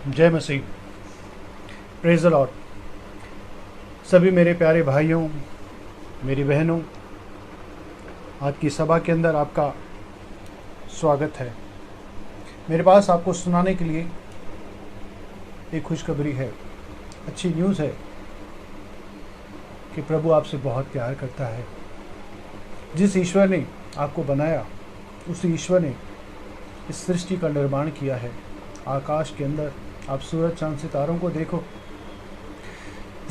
जय मसीह। Praise the Lord. सभी मेरे प्यारे भाइयों, मेरी बहनों, आज की सभा के अंदर आपका स्वागत है। मेरे पास आपको सुनाने के लिए एक खुशखबरी है, अच्छी न्यूज़ है कि प्रभु आपसे बहुत प्यार करता है। जिस ईश्वर ने आपको बनाया, उस ईश्वर ने इस सृष्टि का निर्माण किया है। आकाश के अंदर आप सूरज, चांद, सितारों को देखो,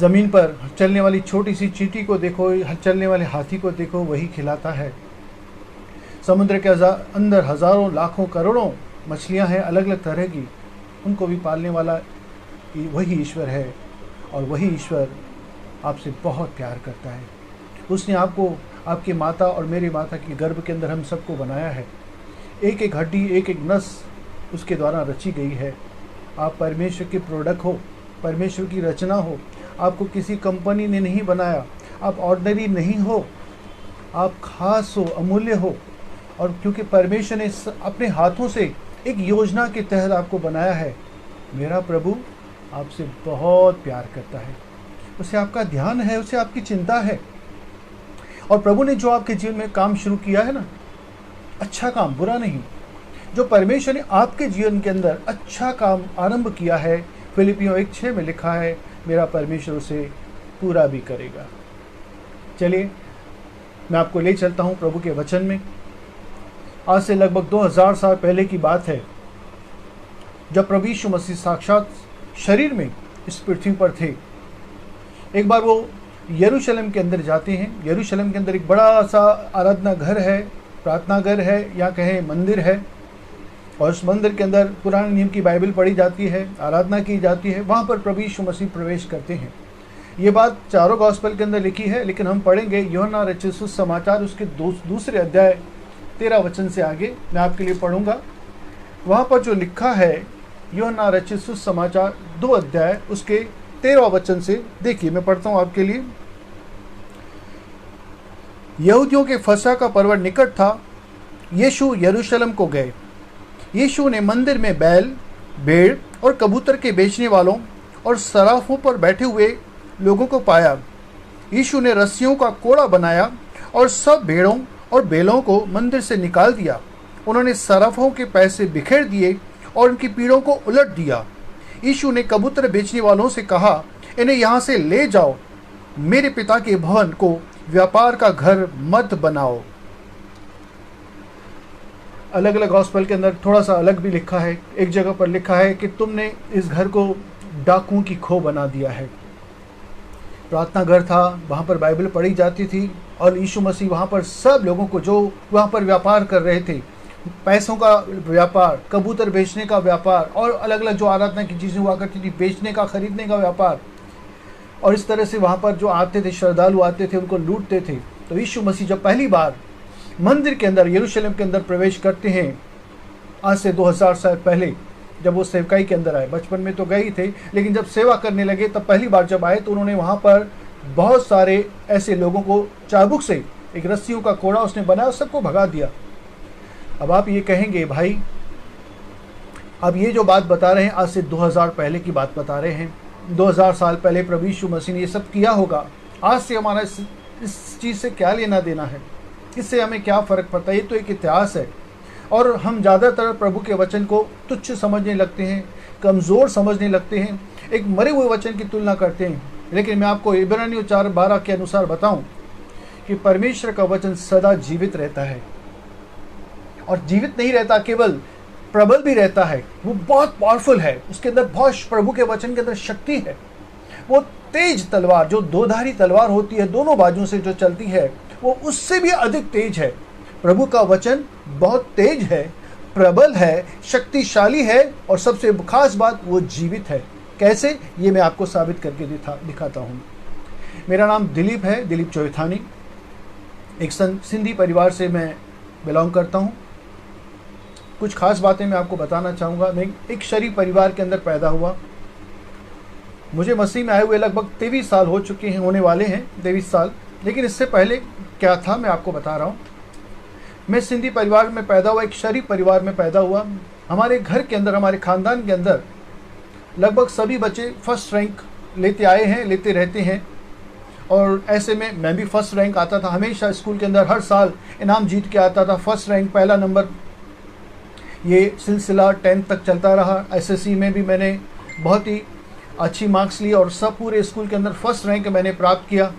ज़मीन पर चलने वाली छोटी सी चींटी को देखो, चलने वाले हाथी को देखो, वही खिलाता है। समुद्र के अंदर हज़ारों, लाखों, करोड़ों मछलियां हैं अलग अलग तरह की, उनको भी पालने वाला वही ईश्वर है। और वही ईश्वर आपसे बहुत प्यार करता है। उसने आपको, आपकी माता और मेरी माता के गर्भ के अंदर हम सबको बनाया है। एक एक हड्डी, एक एक नस उसके द्वारा रची गई है। आप परमेश्वर के प्रोडक्ट हो, परमेश्वर की रचना हो। आपको किसी कंपनी ने नहीं बनाया। आप ऑर्डिनरी नहीं हो, आप खास हो, अमूल्य हो। और क्योंकि परमेश्वर ने अपने हाथों से एक योजना के तहत आपको बनाया है। मेरा प्रभु आपसे बहुत प्यार करता है, उसे आपका ध्यान है, उसे आपकी चिंता है। और प्रभु ने जो आपके जीवन में काम शुरू किया है ना, अच्छा काम, बुरा नहीं, जो परमेश्वर ने आपके जीवन के अंदर अच्छा काम आरंभ किया है, फिलिपियों 1:6 में लिखा है, मेरा परमेश्वर उसे पूरा भी करेगा। चलिए मैं आपको ले चलता हूँ प्रभु के वचन में। आज से लगभग 2000 साल पहले की बात है, जब प्रभु यीशु मसीह साक्षात शरीर में इस पृथ्वी पर थे। एक बार वो यरूशलेम के अंदर जाते हैं। यरूशलेम के अंदर एक बड़ा सा आराधना घर है, प्रार्थना घर है, या कहें मंदिर है। और उस मंदिर के अंदर पुराने नियम की बाइबल पढ़ी जाती है, आराधना की जाती है। वहाँ पर प्रभु यीशु मसीह प्रवेश करते हैं। ये बात चारों गॉस्पेल के अंदर लिखी है, लेकिन हम पढ़ेंगे यूहन्ना रचित सुसमाचार, उसके दूसरे अध्याय 13 वचन से आगे मैं आपके लिए पढ़ूंगा। वहाँ पर जो लिखा है, यूहन्ना रचित सुसमाचार 2 अध्याय उसके 13 वचन से देखिए, मैं पढ़ता हूँ आपके लिए। यहूदियों के फसह का पर्व निकट था। यीशु यरूशलेम को गए। यीशु ने मंदिर में बैल, भेड़ और कबूतर के बेचने वालों और सराफों पर बैठे हुए लोगों को पाया। यीशु ने रस्सियों का कोड़ा बनाया और सब भेड़ों और बैलों को मंदिर से निकाल दिया। उन्होंने सराफों के पैसे बिखेर दिए और उनकी पीड़ों को उलट दिया। यीशु ने कबूतर बेचने वालों से कहा, इन्हें यहाँ से ले जाओ, मेरे पिता के भवन को व्यापार का घर मत बनाओ। अलग अलग गॉस्पेल के अंदर थोड़ा सा अलग भी लिखा है। एक जगह पर लिखा है कि तुमने इस घर को डाकुओं की खो बना दिया है। प्रार्थना घर था, वहाँ पर बाइबल पढ़ी जाती थी और यीशु मसीह वहाँ पर सब लोगों को, जो वहाँ पर व्यापार कर रहे थे, पैसों का व्यापार, कबूतर बेचने का व्यापार और अलग अलग जो आराधना की चीज़ें हुआ करती थी, बेचने का, खरीदने का व्यापार, और इस तरह से वहाँ पर जो आते थे, श्रद्धालु आते थे, उनको लूटते थे। तो यीशु मसीह जब पहली बार मंदिर के अंदर, यरूशलेम के अंदर प्रवेश करते हैं, आज से 2000 साल पहले, जब वो सेवकाई के अंदर आए। बचपन में तो गए ही थे, लेकिन जब सेवा करने लगे तब पहली बार जब आए तो उन्होंने वहाँ पर बहुत सारे ऐसे लोगों को चाबुक से, एक रस्सियों का कोड़ा उसने बनाया, सबको भगा दिया। अब आप ये कहेंगे, भाई अब ये जो बात बता रहे हैं, आज से 2000 पहले की बात बता रहे हैं। 2000 साल पहले प्रभु यीशु मसीह ने ये सब किया होगा। आज से हमारा इस चीज़ से क्या लेना देना है? इससे हमें क्या फ़र्क पड़ता है? ये तो एक इतिहास है। और हम ज़्यादातर प्रभु के वचन को तुच्छ समझने लगते हैं, कमज़ोर समझने लगते हैं, एक मरे हुए वचन की तुलना करते हैं। लेकिन मैं आपको इब्रानियों 4:12 के अनुसार बताऊं कि परमेश्वर का वचन सदा जीवित रहता है। और जीवित नहीं रहता, केवल प्रबल भी रहता है। वो बहुत पावरफुल है, उसके अंदर बहुत, प्रभु के वचन के अंदर शक्ति है। वो तेज तलवार, जो दोधारी तलवार होती है, दोनों बाजुओं से जो चलती है, वो उससे भी अधिक तेज है। प्रभु का वचन बहुत तेज है, प्रबल है, शक्तिशाली है, और सबसे खास बात, वो जीवित है। कैसे? ये मैं आपको साबित करके दिखाता हूँ। मेरा नाम दिलीप है, दिलीप चोइथानी। एक सिंधी परिवार से मैं बिलोंग करता हूँ। कुछ खास बातें मैं आपको बताना चाहूँगा। मैं एक शरीफ परिवार के अंदर पैदा हुआ। मुझे मसीह में आए हुए लगभग 23 साल हो चुके हैं, होने वाले हैं 23 साल। लेकिन इससे पहले क्या था, मैं आपको बता रहा हूँ। मैं सिंधी परिवार में पैदा हुआ, एक शरीफ परिवार में पैदा हुआ। हमारे घर के अंदर, हमारे ख़ानदान के अंदर लगभग सभी बच्चे फर्स्ट रैंक लेते आए हैं, लेते रहते हैं। और ऐसे में मैं भी फर्स्ट रैंक आता था हमेशा स्कूल के अंदर, हर साल इनाम जीत के आता था, फर्स्ट रैंक, पहला नंबर। ये सिलसिला 10th तक चलता रहा। एसएससी में भी मैंने बहुत ही अच्छी मार्क्स ली और सब पूरे स्कूल के अंदर फर्स्ट रैंक मैंने प्राप्त किया।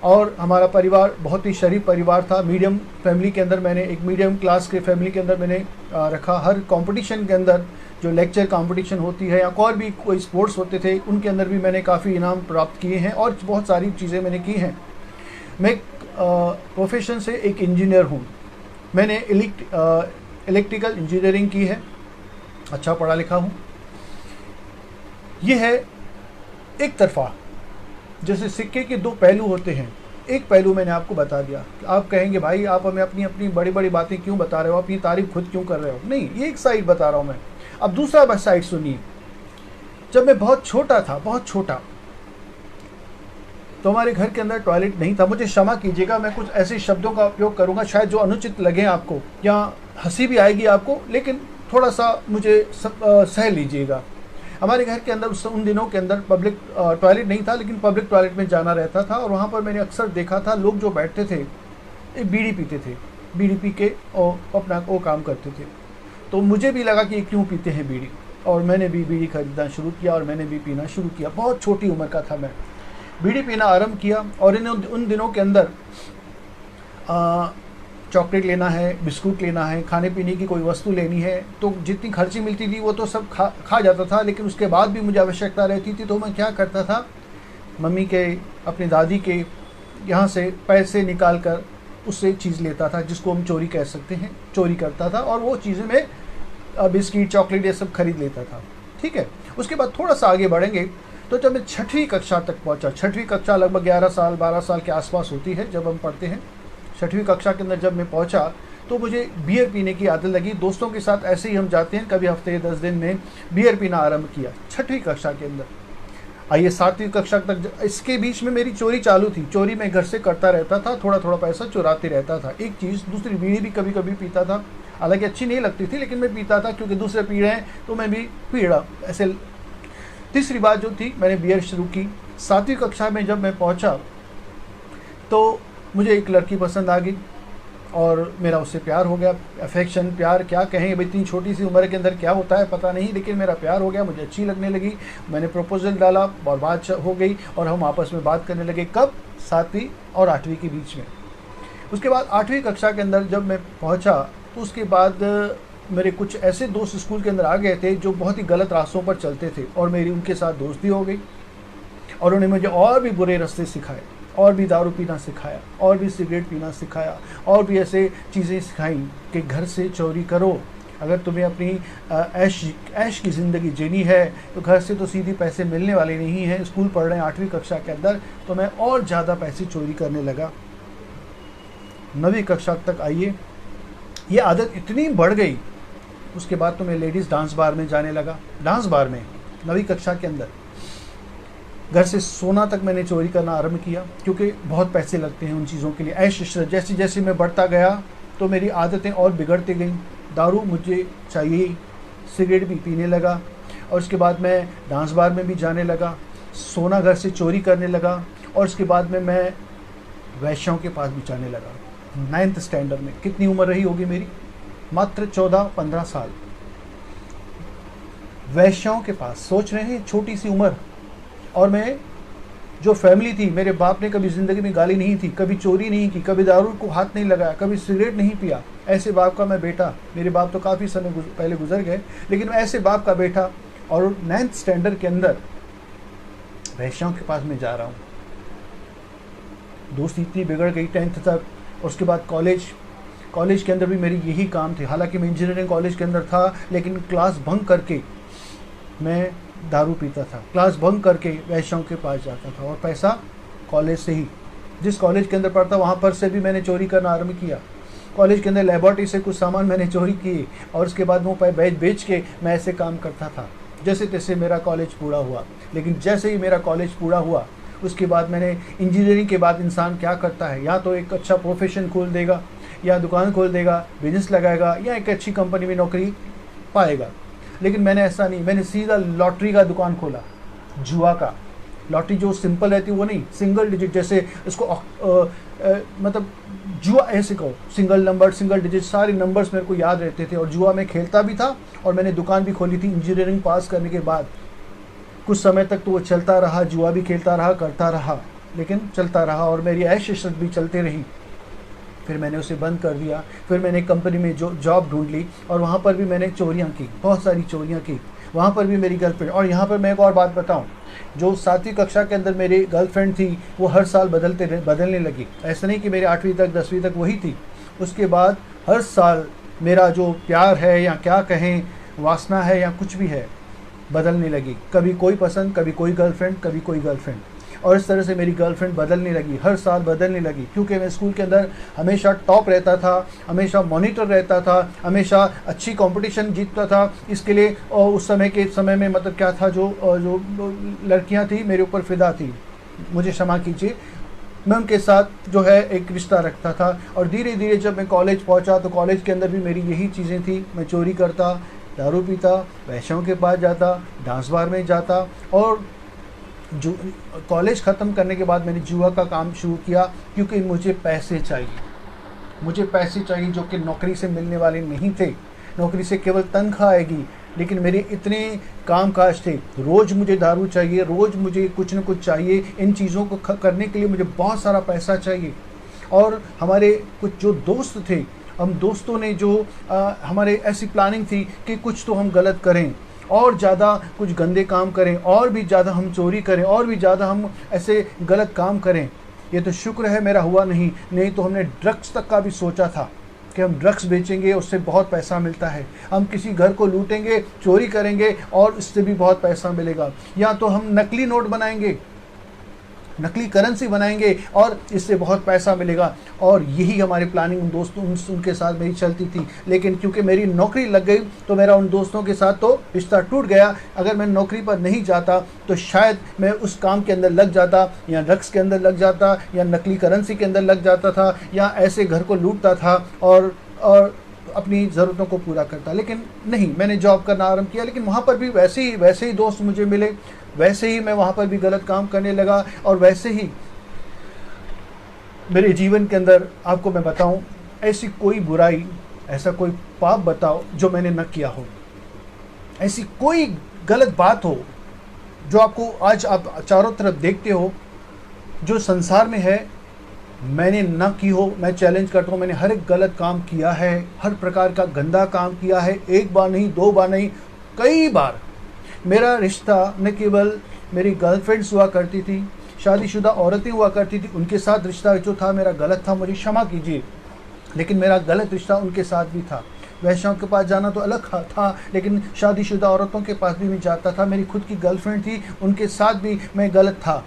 और हमारा परिवार बहुत ही शरीफ परिवार था, मीडियम फैमिली के अंदर, मैंने एक मीडियम क्लास के फैमिली के अंदर मैंने रखा। हर कंपटीशन के अंदर, जो लेक्चर कंपटीशन होती है या और भी कोई स्पोर्ट्स होते थे, उनके अंदर भी मैंने काफ़ी इनाम प्राप्त किए हैं और बहुत सारी चीज़ें मैंने की हैं। मैं प्रोफेशन से एक इंजीनियर हूँ। मैंने इलेक्ट्रिकल इंजीनियरिंग की है, अच्छा पढ़ा लिखा हूँ। ये है एक तरफा, जैसे सिक्के के दो पहलू होते हैं। एक पहलू मैंने आपको बता दिया। आप कहेंगे भाई आप हमें अपनी अपनी बड़ी बड़ी बातें क्यों बता रहे हो, अपनी तारीफ खुद क्यों कर रहे हो? नहीं, ये एक साइड बता रहा हूँ मैं। अब दूसरा साइड सुनिए। जब मैं बहुत छोटा था, बहुत छोटा, तो हमारे घर के अंदर टॉयलेट नहीं था। मुझे क्षमा कीजिएगा, मैं कुछ ऐसे शब्दों का उपयोग करूंगा शायद जो अनुचित लगे आपको या हंसी भी आएगी आपको, लेकिन थोड़ा सा मुझे सह लीजिएगा। हमारे घर के अंदर उन दिनों के अंदर पब्लिक टॉयलेट नहीं था, लेकिन पब्लिक टॉयलेट में जाना रहता था। और वहाँ पर मैंने अक्सर देखा था लोग जो बैठते थे एक बीड़ी पीते थे, बीड़ी पी के और अपना वो काम करते थे। तो मुझे भी लगा कि ये क्यों पीते हैं बीड़ी, और मैंने भी बीड़ी खरीदना शुरू किया और मैंने भी पीना शुरू किया। बहुत छोटी उम्र का था मैं, बीड़ी पीना आरंभ किया। और उन दिनों के अंदर चॉकलेट लेना है, बिस्कुट लेना है, खाने पीने की कोई वस्तु लेनी है, तो जितनी खर्ची मिलती थी वो तो सब खा जाता था। लेकिन उसके बाद भी मुझे आवश्यकता रहती थी, तो मैं क्या करता था, मम्मी के, अपनी दादी के यहाँ से पैसे निकाल कर उससे चीज़ लेता था, जिसको हम चोरी कह सकते हैं। चोरी करता था और वो चीज़ें मैं बिस्किट, चॉकलेट ये सब खरीद लेता था। ठीक है। उसके बाद थोड़ा सा आगे बढ़ेंगे तो जब मैं 6वीं कक्षा तक पहुँचा, 6वीं कक्षा लगभग 11 साल 12 साल के आसपास होती है जब हम पढ़ते हैं। 6वीं कक्षा के अंदर जब मैं पहुंचा तो मुझे बियर पीने की आदत लगी। दोस्तों के साथ ऐसे ही हम जाते हैं, कभी हफ्ते 10 दिन में बियर पीना आरंभ किया 6वीं कक्षा के अंदर। आइए 7वीं कक्षा तक, इसके बीच में मेरी चोरी चालू थी। चोरी मैं घर से करता रहता था, थोड़ा थोड़ा पैसा चुराते रहता था। एक चीज़, दूसरी बीड़ी भी कभी कभी पीता था, हालांकि अच्छी नहीं लगती थी, लेकिन मैं पीता था क्योंकि दूसरे पी रहे हैं तो मैं भी पी रहा ऐसे। तीसरी बात जो थी, मैंने बियर शुरू की। 7वीं कक्षा में जब मैं पहुँचा तो मुझे एक लड़की पसंद आ गई और मेरा उससे प्यार हो गया। अफेक्शन, प्यार क्या कहें, अब इतनी छोटी सी उम्र के अंदर क्या होता है पता नहीं, लेकिन मेरा प्यार हो गया, मुझे अच्छी लगने लगी। मैंने प्रपोजल डाला और बात हो गई और हम आपस में बात करने लगे। कब? 7वीं और 8वीं के बीच में। उसके बाद 8वीं कक्षा के अंदर जब मैं पहुंचा तो उसके बाद मेरे कुछ ऐसे दोस्त स्कूल के अंदर आ गए थे जो बहुत ही गलत रास्तों पर चलते थे, और मेरी उनके साथ दोस्ती हो गई और उन्होंने मुझे और भी बुरे रास्ते सिखाए, और भी दारू पीना सिखाया, और भी सिगरेट पीना सिखाया, और भी ऐसे चीज़ें सिखाई कि घर से चोरी करो, अगर तुम्हें अपनी ऐश की ज़िंदगी जीनी है तो घर से तो सीधी पैसे मिलने वाले नहीं हैं। स्कूल पढ़ रहे हैं 8वीं कक्षा के अंदर, तो मैं और ज़्यादा पैसे चोरी करने लगा। 9वीं कक्षा तक आइए, ये आदत इतनी बढ़ गई, उसके बाद तो मैं लेडीज़ डांस बार में जाने लगा। डांस बार में 9वीं कक्षा के अंदर घर से सोना तक मैंने चोरी करना आरंभ किया, क्योंकि बहुत पैसे लगते हैं उन चीज़ों के लिए। ऐश इशरत, जैसे जैसे मैं बढ़ता गया तो मेरी आदतें और बिगड़ती गईं। दारू मुझे चाहिए, सिगरेट भी पीने लगा, और उसके बाद मैं डांस बार में भी जाने लगा, सोना घर से चोरी करने लगा, और उसके बाद में मैं वैश्याओं के पास भी जाने लगा। 9th स्टैंडर्ड में कितनी उम्र रही होगी मेरी? मात्र 14-15 साल। वैश्याओं के पास, सोच रहे हैं, छोटी सी उम्र। और मैं, जो फैमिली थी, मेरे बाप ने कभी ज़िंदगी में गाली नहीं थी, कभी चोरी नहीं की, कभी दारू को हाथ नहीं लगाया, कभी सिगरेट नहीं पिया। ऐसे बाप का मैं बेटा, मेरे बाप तो काफ़ी समय पहले गुजर गए, लेकिन मैं ऐसे बाप का बेटा, और 9th स्टैंडर्ड के अंदर वैश्याओं के पास मैं जा रहा हूँ। दोस्ती इतनी बिगड़ गई 10th तक। और उसके बाद कॉलेज के अंदर भी मेरी यही काम थे। हालांकि मैं इंजीनियरिंग कॉलेज के अंदर था, लेकिन क्लास भंग करके मैं दारू पीता था, क्लास भंग करके वैश्याओं के पास जाता था, और पैसा कॉलेज से ही, जिस कॉलेज के अंदर पढ़ता वहाँ पर से भी मैंने चोरी करना आरंभ किया। कॉलेज के अंदर लेबॉर्ट्री से कुछ सामान मैंने चोरी किए, और उसके बाद वो बेच के मैं ऐसे काम करता था। जैसे तैसे मेरा कॉलेज पूरा हुआ। लेकिन जैसे ही मेरा कॉलेज पूरा हुआ, उसके बाद मैंने, इंजीनियरिंग के बाद इंसान क्या करता है, या तो एक अच्छा प्रोफेशन खोल देगा, या दुकान खोल देगा, बिजनेस लगाएगा, या एक अच्छी कंपनी में नौकरी पाएगा। लेकिन मैंने ऐसा नहीं, मैंने सीधा लॉटरी का दुकान खोला, जुआ का। लॉटरी जो सिंपल रहती है वो नहीं, सिंगल डिजिट, जैसे इसको मतलब जुआ ऐसे कहो, सिंगल नंबर, सिंगल डिजिट, सारे नंबर्स मेरे को याद रहते थे। और जुआ मैं खेलता भी था और मैंने दुकान भी खोली थी इंजीनियरिंग पास करने के बाद। कुछ समय तक तो वो चलता रहा, जुआ भी खेलता रहा, करता रहा, लेकिन चलता रहा और मेरी ऐश इशरत भी चलती रही। फिर मैंने उसे बंद कर दिया। फिर मैंने एक कंपनी में जॉब ढूंढ ली और वहाँ पर भी मैंने चोरियाँ की, बहुत सारी चोरियाँ की। वहाँ पर भी मेरी गर्लफ्रेंड, और यहाँ पर मैं एक और बात बताऊँ, जो 7वीं कक्षा के अंदर मेरी गर्लफ्रेंड थी वो हर साल बदलने लगी। ऐसा नहीं कि मेरी 8वीं तक 10वीं तक वही थी, उसके बाद हर साल मेरा जो प्यार है या क्या कहें वासना है या कुछ भी है बदलने लगी। कभी कोई पसंद, कभी कोई गर्लफ्रेंड, कभी कोई गर्लफ्रेंड, और इस तरह से मेरी गर्लफ्रेंड बदलने लगी, हर साल बदलने लगी। क्योंकि मैं स्कूल के अंदर हमेशा टॉप रहता था, हमेशा मॉनिटर रहता था, हमेशा अच्छी कंपटीशन जीतता था। इसके लिए और उस समय में मतलब क्या था, जो लड़कियां थी मेरे ऊपर फिदा थी, मुझे क्षमा कीजिए, मैं उनके साथ जो है एक रिश्ता रखता था। और धीरे धीरे जब मैं कॉलेज पहुंचा तो कॉलेज के अंदर भी मेरी यही चीज़ें थी। मैं चोरी करता, दारू पीता, वैश्यों के पास जाता, डांस बार में जाता, और जो कॉलेज ख़त्म करने के बाद मैंने जुआ का काम शुरू किया, क्योंकि मुझे पैसे चाहिए, मुझे पैसे चाहिए जो कि नौकरी से मिलने वाले नहीं थे। नौकरी से केवल तनख्वाह आएगी, लेकिन मेरे इतने काम काज थे, रोज़ मुझे दारू चाहिए, रोज़ मुझे कुछ न कुछ चाहिए। इन चीज़ों को करने के लिए मुझे बहुत सारा पैसा चाहिए। और हमारे कुछ जो दोस्त थे, हम दोस्तों ने जो हमारे ऐसी प्लानिंग थी कि कुछ तो हम गलत करें, और ज़्यादा कुछ गंदे काम करें, और भी ज़्यादा हम चोरी करें, और भी ज़्यादा हम ऐसे गलत काम करें। ये तो शुक्र है मेरा हुआ नहीं तो हमने ड्रग्स तक का भी सोचा था कि हम ड्रग्स बेचेंगे, उससे बहुत पैसा मिलता है। हम किसी घर को लूटेंगे, चोरी करेंगे और इससे भी बहुत पैसा मिलेगा। या तो हम नकली नोट बनाएंगे, नकली करेंसी बनाएंगे और इससे बहुत पैसा मिलेगा। और यही हमारी प्लानिंग उन दोस्तों उनके साथ मेरी चलती थी। लेकिन क्योंकि मेरी नौकरी लग गई तो मेरा उन दोस्तों के साथ तो रिश्ता टूट गया। अगर मैं नौकरी पर नहीं जाता तो शायद मैं उस काम के अंदर लग जाता, या ड्रग्स के अंदर लग जाता, या नकली करेंसी के अंदर लग जाता था, या ऐसे घर को लूटता था और अपनी ज़रूरतों को पूरा करता। लेकिन नहीं, मैंने जॉब करना आरंभ किया, लेकिन वहाँ पर भी वैसे ही दोस्त मुझे मिले, वैसे ही मैं वहाँ पर भी गलत काम करने लगा। और वैसे ही मेरे जीवन के अंदर आपको मैं बताऊं, ऐसी कोई बुराई, ऐसा कोई पाप बताओ जो मैंने न किया हो, ऐसी कोई गलत बात हो जो आपको आज आप चारों तरफ देखते हो जो संसार में है, मैंने न की हो। मैं चैलेंज करता हूँ, मैंने हर एक गलत काम किया है, हर प्रकार का गंदा काम किया है। एक बार नहीं, दो बार नहीं, कई बार। मेरा रिश्ता न केवल मेरी गर्लफ्रेंड्स हुआ करती थी, शादीशुदा औरतें हुआ करती थी, उनके साथ रिश्ता जो था मेरा गलत था, मुझे क्षमा कीजिए, लेकिन मेरा गलत रिश्ता उनके साथ भी था। वैश्यों के पास जाना तो अलग था, लेकिन शादीशुदा औरतों के पास भी मैं जाता था। मेरी खुद की गर्लफ्रेंड थी, उनके साथ भी मैं गलत था।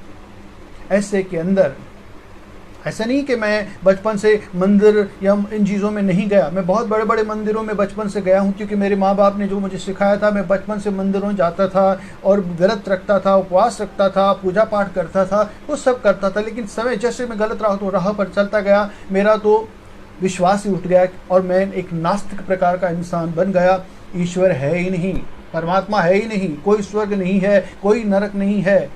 ऐसे के अंदर ऐसा नहीं कि मैं बचपन से मंदिर या इन चीज़ों में नहीं गया। मैं बहुत बड़े बड़े मंदिरों में बचपन से गया हूँ, क्योंकि मेरे माँ बाप ने जो मुझे सिखाया था, मैं बचपन से मंदिरों जाता था और व्रत रखता था, उपवास रखता था, पूजा पाठ करता था, वो सब करता था। लेकिन समय जैसे मैं गलत रहा तो राह पर चलता गया, मेरा तो विश्वास ही उठ गया और मैं एक नास्तिक प्रकार का इंसान बन गया। ईश्वर है ही नहीं, परमात्मा है ही नहीं, कोई स्वर्ग नहीं है, कोई नरक नहीं है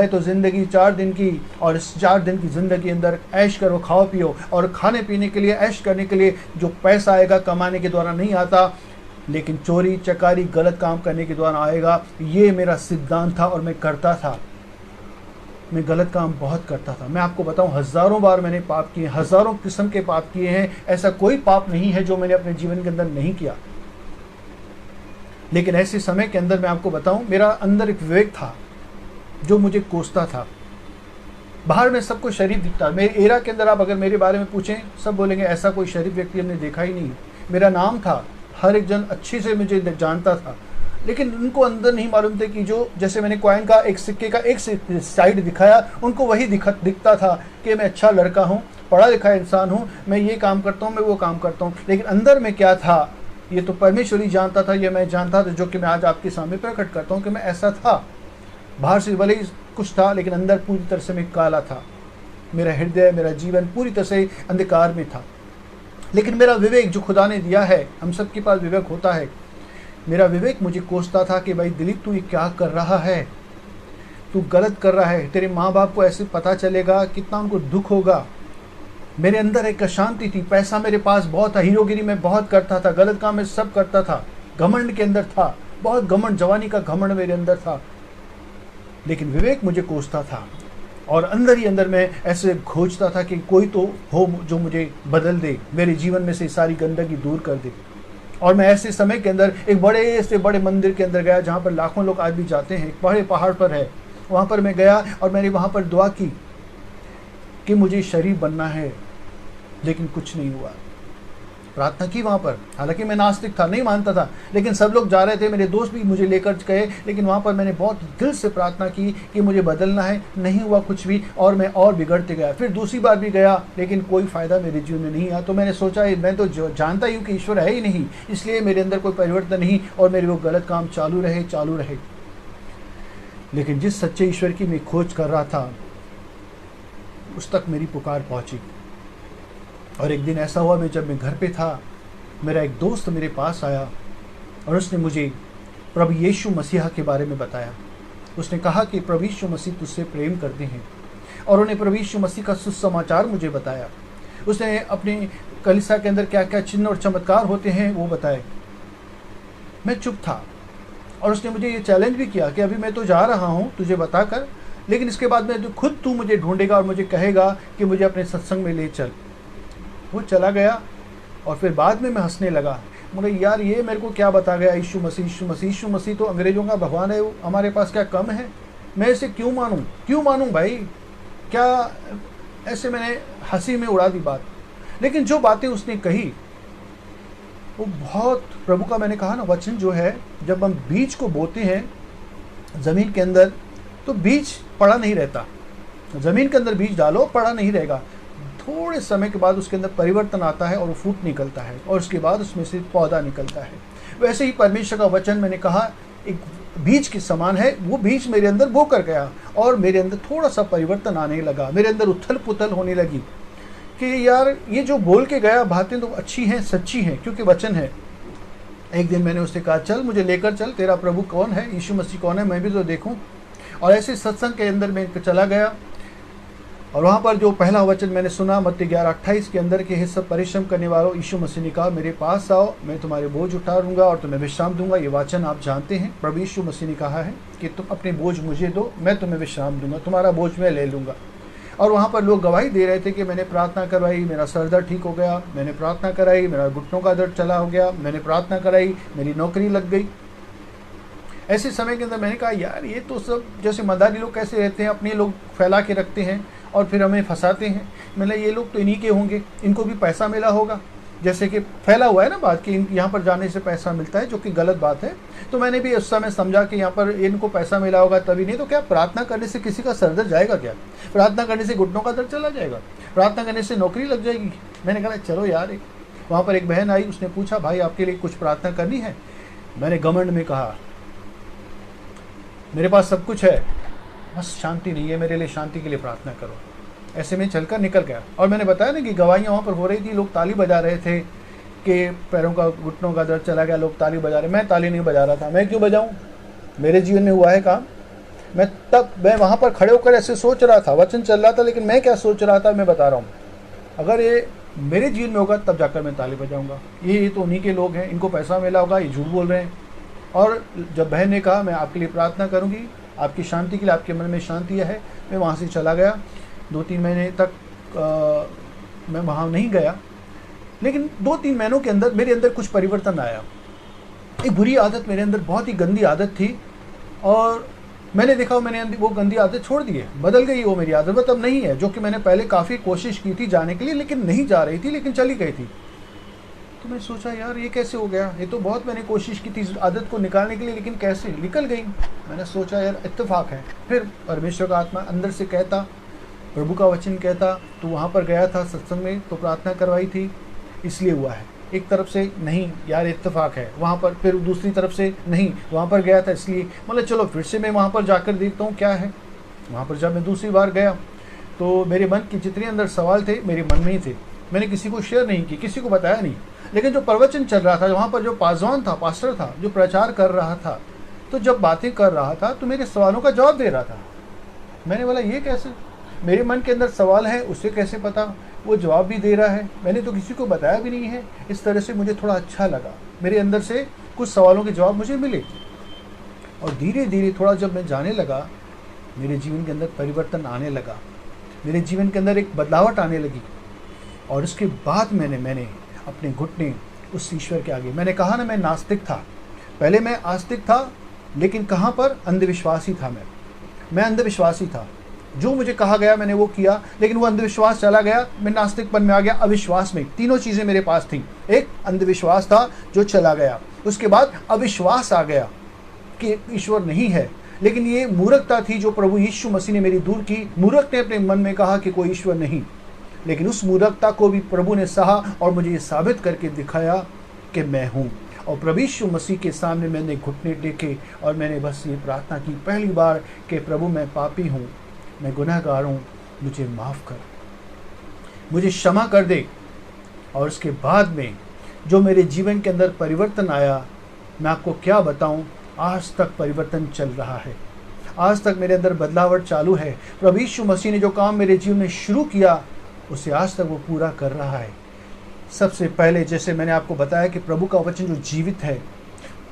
तो ज़िंदगी 4 दिन की, और इस 4 दिन की ज़िंदगी अंदर ऐश करो, खाओ पियो। और खाने पीने के लिए, ऐश करने के लिए जो पैसा आएगा कमाने के द्वारा नहीं आता, लेकिन चोरी चकारी गलत काम करने के द्वारा आएगा। ये मेरा सिद्धांत था और मैं करता था। मैं गलत काम बहुत करता था। मैं आपको बताऊं, हज़ारों बार मैंने पाप किए, हज़ारों किस्म के पाप किए हैं। ऐसा कोई पाप नहीं है जो मैंने अपने जीवन के अंदर नहीं किया। लेकिन ऐसे समय के अंदर मैं आपको बताऊं, मेरा अंदर एक विवेक था जो मुझे कोसता था। बाहर में सबको शरीफ दिखता, मेरे एरा के अंदर आप अगर मेरे बारे में पूछें, सब बोलेंगे ऐसा कोई शरीफ व्यक्ति हमने देखा ही नहीं। मेरा नाम था, हर एक जन अच्छे से मुझे जानता था, लेकिन उनको अंदर नहीं मालूम थे कि जो, जैसे मैंने कॉइन का एक सिक्के का एक साइड दिखाया, उनको वही दिखता था कि मैं अच्छा लड़का हूँ, पढ़ा लिखा इंसान हूँ, मैं ये काम करता हूँ, मैं वो काम करता हूँ। लेकिन अंदर में क्या था ये तो परमेश्वर ही जानता था, ये मैं जानता था, जो कि मैं आज आपके सामने प्रकट करता हूँ कि मैं ऐसा था। बाहर से भले ही कुछ था, लेकिन अंदर पूरी तरह से मैं काला था। मेरा हृदय, मेरा जीवन पूरी तरह से अंधकार में था। लेकिन मेरा विवेक जो खुदा ने दिया है, हम सब के पास विवेक होता है, मेरा विवेक मुझे कोसता था कि भाई दिलीप तू ये क्या कर रहा है, तू गलत कर रहा है, तेरे माँ बाप को ऐसे पता चलेगा कितना उनको दुख होगा। मेरे अंदर एक अशांति थी, पैसा मेरे पास बहुत था, हीरोगिरी में बहुत करता था, गलत काम में सब करता था, घमंड के अंदर था, बहुत घमंड, जवानी का घमंड मेरे अंदर था। लेकिन विवेक मुझे कोसता था और अंदर ही अंदर मैं ऐसे खोजता था कि कोई तो हो जो मुझे बदल दे, मेरे जीवन में से सारी गंदगी दूर कर दे। और मैं ऐसे समय के अंदर एक बड़े से बड़े मंदिर के अंदर गया जहाँ पर लाखों लोग आज भी जाते हैं, एक बड़े पहाड़ पर है, वहाँ पर मैं गया और मैंने वहाँ पर दुआ की कि मुझे शरीफ बनना है, लेकिन कुछ नहीं हुआ। प्रार्थना की वहाँ पर, हालांकि मैं नास्तिक था, नहीं मानता था, लेकिन सब लोग जा रहे थे, मेरे दोस्त भी मुझे लेकर गए, लेकिन वहाँ पर मैंने बहुत दिल से प्रार्थना की कि मुझे बदलना है, नहीं हुआ कुछ भी और मैं और बिगड़ते गया। फिर दूसरी बार भी गया, लेकिन कोई फ़ायदा मेरे जीवन में नहीं आया। तो मैंने सोचा मैं तो जानता ही हूँ कि ईश्वर है ही नहीं, इसलिए मेरे अंदर कोई परिवर्तन नहीं और मेरे वो गलत काम चालू रहे। लेकिन जिस सच्चे ईश्वर की मैं खोज कर रहा था, उस तक मेरी पुकार पहुँची। और एक दिन ऐसा हुआ, जब मैं घर पे था, मेरा एक दोस्त मेरे पास आया और उसने मुझे प्रभु यीशु मसीह के बारे में बताया। उसने कहा कि प्रभु यीशु मसीह तुझसे प्रेम करते हैं और उन्हें प्रभु यीशु मसीह का सुसमाचार मुझे बताया। उसने अपनी कलीसिया के अंदर क्या क्या चिन्ह और चमत्कार होते हैं वो बताए। मैं चुप था और उसने मुझे ये चैलेंज भी किया कि अभी मैं तो जा रहा हूँ तुझे बताकर, लेकिन इसके बाद में खुद तू मुझे ढूंढेगा और मुझे कहेगा कि मुझे अपने सत्संग में ले चल। वो चला गया और फिर बाद में मैं हंसने लगा। बोले यार ये मेरे को क्या बता गया, यीशु मसीह तो अंग्रेजों का भगवान है, हमारे पास क्या कम है, मैं इसे क्यों मानूं भाई, क्या ऐसे मैंने हंसी में उड़ा दी बात। लेकिन जो बातें उसने कही वो बहुत प्रभु का, मैंने कहा ना, वचन जो है, जब हम बीज को बोते हैं ज़मीन के अंदर तो बीज पड़ा नहीं रहता, ज़मीन के अंदर बीज डालो पड़ा नहीं रहेगा, थोड़े समय के बाद उसके अंदर परिवर्तन आता है और वो फूट निकलता है और उसके बाद उसमें से पौधा निकलता है। वैसे ही परमेश्वर का वचन, मैंने कहा, एक बीज के समान है। वो बीज मेरे अंदर बो कर गया और मेरे अंदर थोड़ा सा परिवर्तन आने लगा, मेरे अंदर उथल पुथल होने लगी कि यार ये जो बोल के गया बातें तो अच्छी हैं, सच्ची हैं, क्योंकि वचन है। एक दिन मैंने उससे कहा चल मुझे लेकर चल, तेरा प्रभु कौन है, यीशु मसीह कौन है, मैं भी तो देखूँ। और ऐसे सत्संग के अंदर मैं चला गया और वहाँ पर जो पहला वचन मैंने सुना मत्ती 11:28 के अंदर के, हे सब परिश्रम करने वालों, यीशु मसीह ने कहा मेरे पास आओ, मैं तुम्हारे बोझ उतारूंगा और तुम्हें विश्राम दूंगा। ये वचन आप जानते हैं, प्रभु यीशु मसीह ने कहा है कि तुम अपने बोझ मुझे दो, मैं तुम्हें विश्राम दूंगा, तुम्हारा बोझ मैं ले लूँगा। और वहाँ पर लोग गवाही दे रहे थे कि मैंने प्रार्थना करवाई, मेरा सर दर्द ठीक हो गया, मैंने प्रार्थना कराई, मेरा घुटनों का दर्द चला हो गया, मैंने प्रार्थना कराई, मेरी नौकरी लग गई। ऐसे समय के अंदर मैंने कहा यार ये तो सब जैसे मदारी लोग कैसे रहते हैं, अपने लोग फैला के रखते हैं और फिर हमें फंसाते हैं। मैंने ये लोग तो इन्हीं के होंगे, इनको भी पैसा मिला होगा, जैसे कि फैला हुआ है ना बात कि यहाँ पर जाने से पैसा मिलता है, जो कि गलत बात है। तो मैंने भी उस समय समझा कि यहाँ पर इनको पैसा मिला होगा तभी, नहीं तो क्या प्रार्थना करने से किसी का सर दर्द जाएगा क्या, प्रार्थना करने से घुटनों का दर्द चला जाएगा, प्रार्थना करने से नौकरी लग जाएगी। मैंने कहा चलो यार, वहाँ पर एक बहन आई, उसने पूछा भाई आपके लिए कुछ प्रार्थना करनी है। मैंने घमंड में कहा मेरे पास सब कुछ है, बस शांति नहीं है, मेरे लिए शांति के लिए प्रार्थना करो। ऐसे में चलकर निकल गया। और मैंने बताया ना कि गवाहियाँ वहाँ पर हो रही थी, लोग ताली बजा रहे थे कि पैरों का घुटनों का दर्द चला गया, लोग ताली बजा रहे। मैं ताली नहीं बजा रहा था, मैं क्यों बजाऊँ, मेरे जीवन में हुआ है काम। मैं वहाँ पर खड़े होकर ऐसे सोच रहा था, वचन चल रहा था, लेकिन मैं क्या सोच रहा था मैं बता रहा हूँ। अगर ये मेरे जीवन में होगा तब जाकर मैं ताली बजाऊँगा, ये तो उन्हीं के लोग हैं, इनको पैसा मिला होगा, ये झूठ बोल रहे हैं। और जब बहन ने कहा मैं आपके लिए प्रार्थना करूंगी, आपकी शांति के लिए, आपके मन में शांति है, मैं वहाँ से चला गया। 2-3 महीने तक मैं वहाँ नहीं गया, लेकिन 2-3 महीनों के अंदर मेरे अंदर कुछ परिवर्तन आया। एक बुरी आदत मेरे अंदर, बहुत ही गंदी आदत थी, और मैंने देखा मैंने वो गंदी आदत छोड़ दी है, बदल गई वो मेरी आदत। वो तब नहीं है जो कि मैंने पहले काफ़ी कोशिश की थी जाने के लिए, लेकिन नहीं जा रही थी, लेकिन चली गई थी। तो मैं सोचा यार ये कैसे हो गया, ये तो बहुत मैंने कोशिश की थी इस आदत को निकालने के लिए, लेकिन कैसे निकल गई। मैंने सोचा यार इत्तेफाक है। फिर परमेश्वर का आत्मा अंदर से कहता, प्रभु का वचन कहता, तो वहाँ पर गया था सत्संग में, तो प्रार्थना करवाई थी, इसलिए हुआ है। एक तरफ से नहीं यार इत्तेफाक है, वहाँ पर, फिर दूसरी तरफ से नहीं, वहाँ पर गया था इसलिए, मतलब चलो फिर से मैं वहाँ पर जाकर देखता हूँ क्या है। वहाँ पर जब मैं दूसरी बार गया तो मेरे मन के जितने अंदर सवाल थे मेरे मन में ही थे, मैंने किसी को शेयर नहीं की, किसी को बताया नहीं। लेकिन जो प्रवचन चल रहा था, वहाँ पर जो पासवान था, पास्टर था, जो प्रचार कर रहा था, तो जब बातें कर रहा था तो मेरे सवालों का जवाब दे रहा था। मैंने बोला ये कैसे, मेरे मन के अंदर सवाल है, उसे कैसे पता, वो जवाब भी दे रहा है, मैंने तो किसी को बताया भी नहीं है। इस तरह से मुझे थोड़ा अच्छा लगा, मेरे अंदर से कुछ सवालों के जवाब मुझे मिले। और धीरे धीरे थोड़ा जब मैं जाने लगा, मेरे जीवन के अंदर परिवर्तन आने लगा, मेरे जीवन के अंदर एक बदलावट आने लगी। और उसके बाद मैंने अपने घुटने उस ईश्वर के आगे, मैंने कहा ना, मैं नास्तिक था, पहले मैं आस्तिक था, लेकिन कहाँ पर, अंधविश्वासी था। मैं अंधविश्वासी था, जो मुझे कहा गया मैंने वो किया, लेकिन वो अंधविश्वास चला गया, मैं नास्तिकपन में आ गया, अविश्वास में। तीनों चीज़ें मेरे पास थी। एक अंधविश्वास था जो चला गया, उसके बाद अविश्वास आ गया कि ईश्वर नहीं है, लेकिन ये मूर्खता थी जो प्रभु यीशु मसीह ने मेरी दूर की। मूर्ख ने अपने मन में कहा कि कोई ईश्वर नहीं, लेकिन उस मूर्खता को भी प्रभु ने सहा और मुझे ये साबित करके दिखाया कि मैं हूँ। और प्रभु यीशु मसीह के सामने मैंने घुटने टेके और मैंने बस ये प्रार्थना की पहली बार कि प्रभु मैं पापी हूँ, मैं गुनहगार हूँ, मुझे माफ़ कर, मुझे क्षमा कर दे। और उसके बाद में जो मेरे जीवन के अंदर परिवर्तन आया, मैं आपको क्या बताऊँ, आज तक परिवर्तन चल रहा है, आज तक मेरे अंदर बदलावट चालू है। प्रभु यीशु मसीह ने जो काम मेरे जीवन में शुरू किया, उसे आज तक वो पूरा कर रहा है। सबसे पहले जैसे मैंने आपको बताया कि प्रभु का वचन जो जीवित है,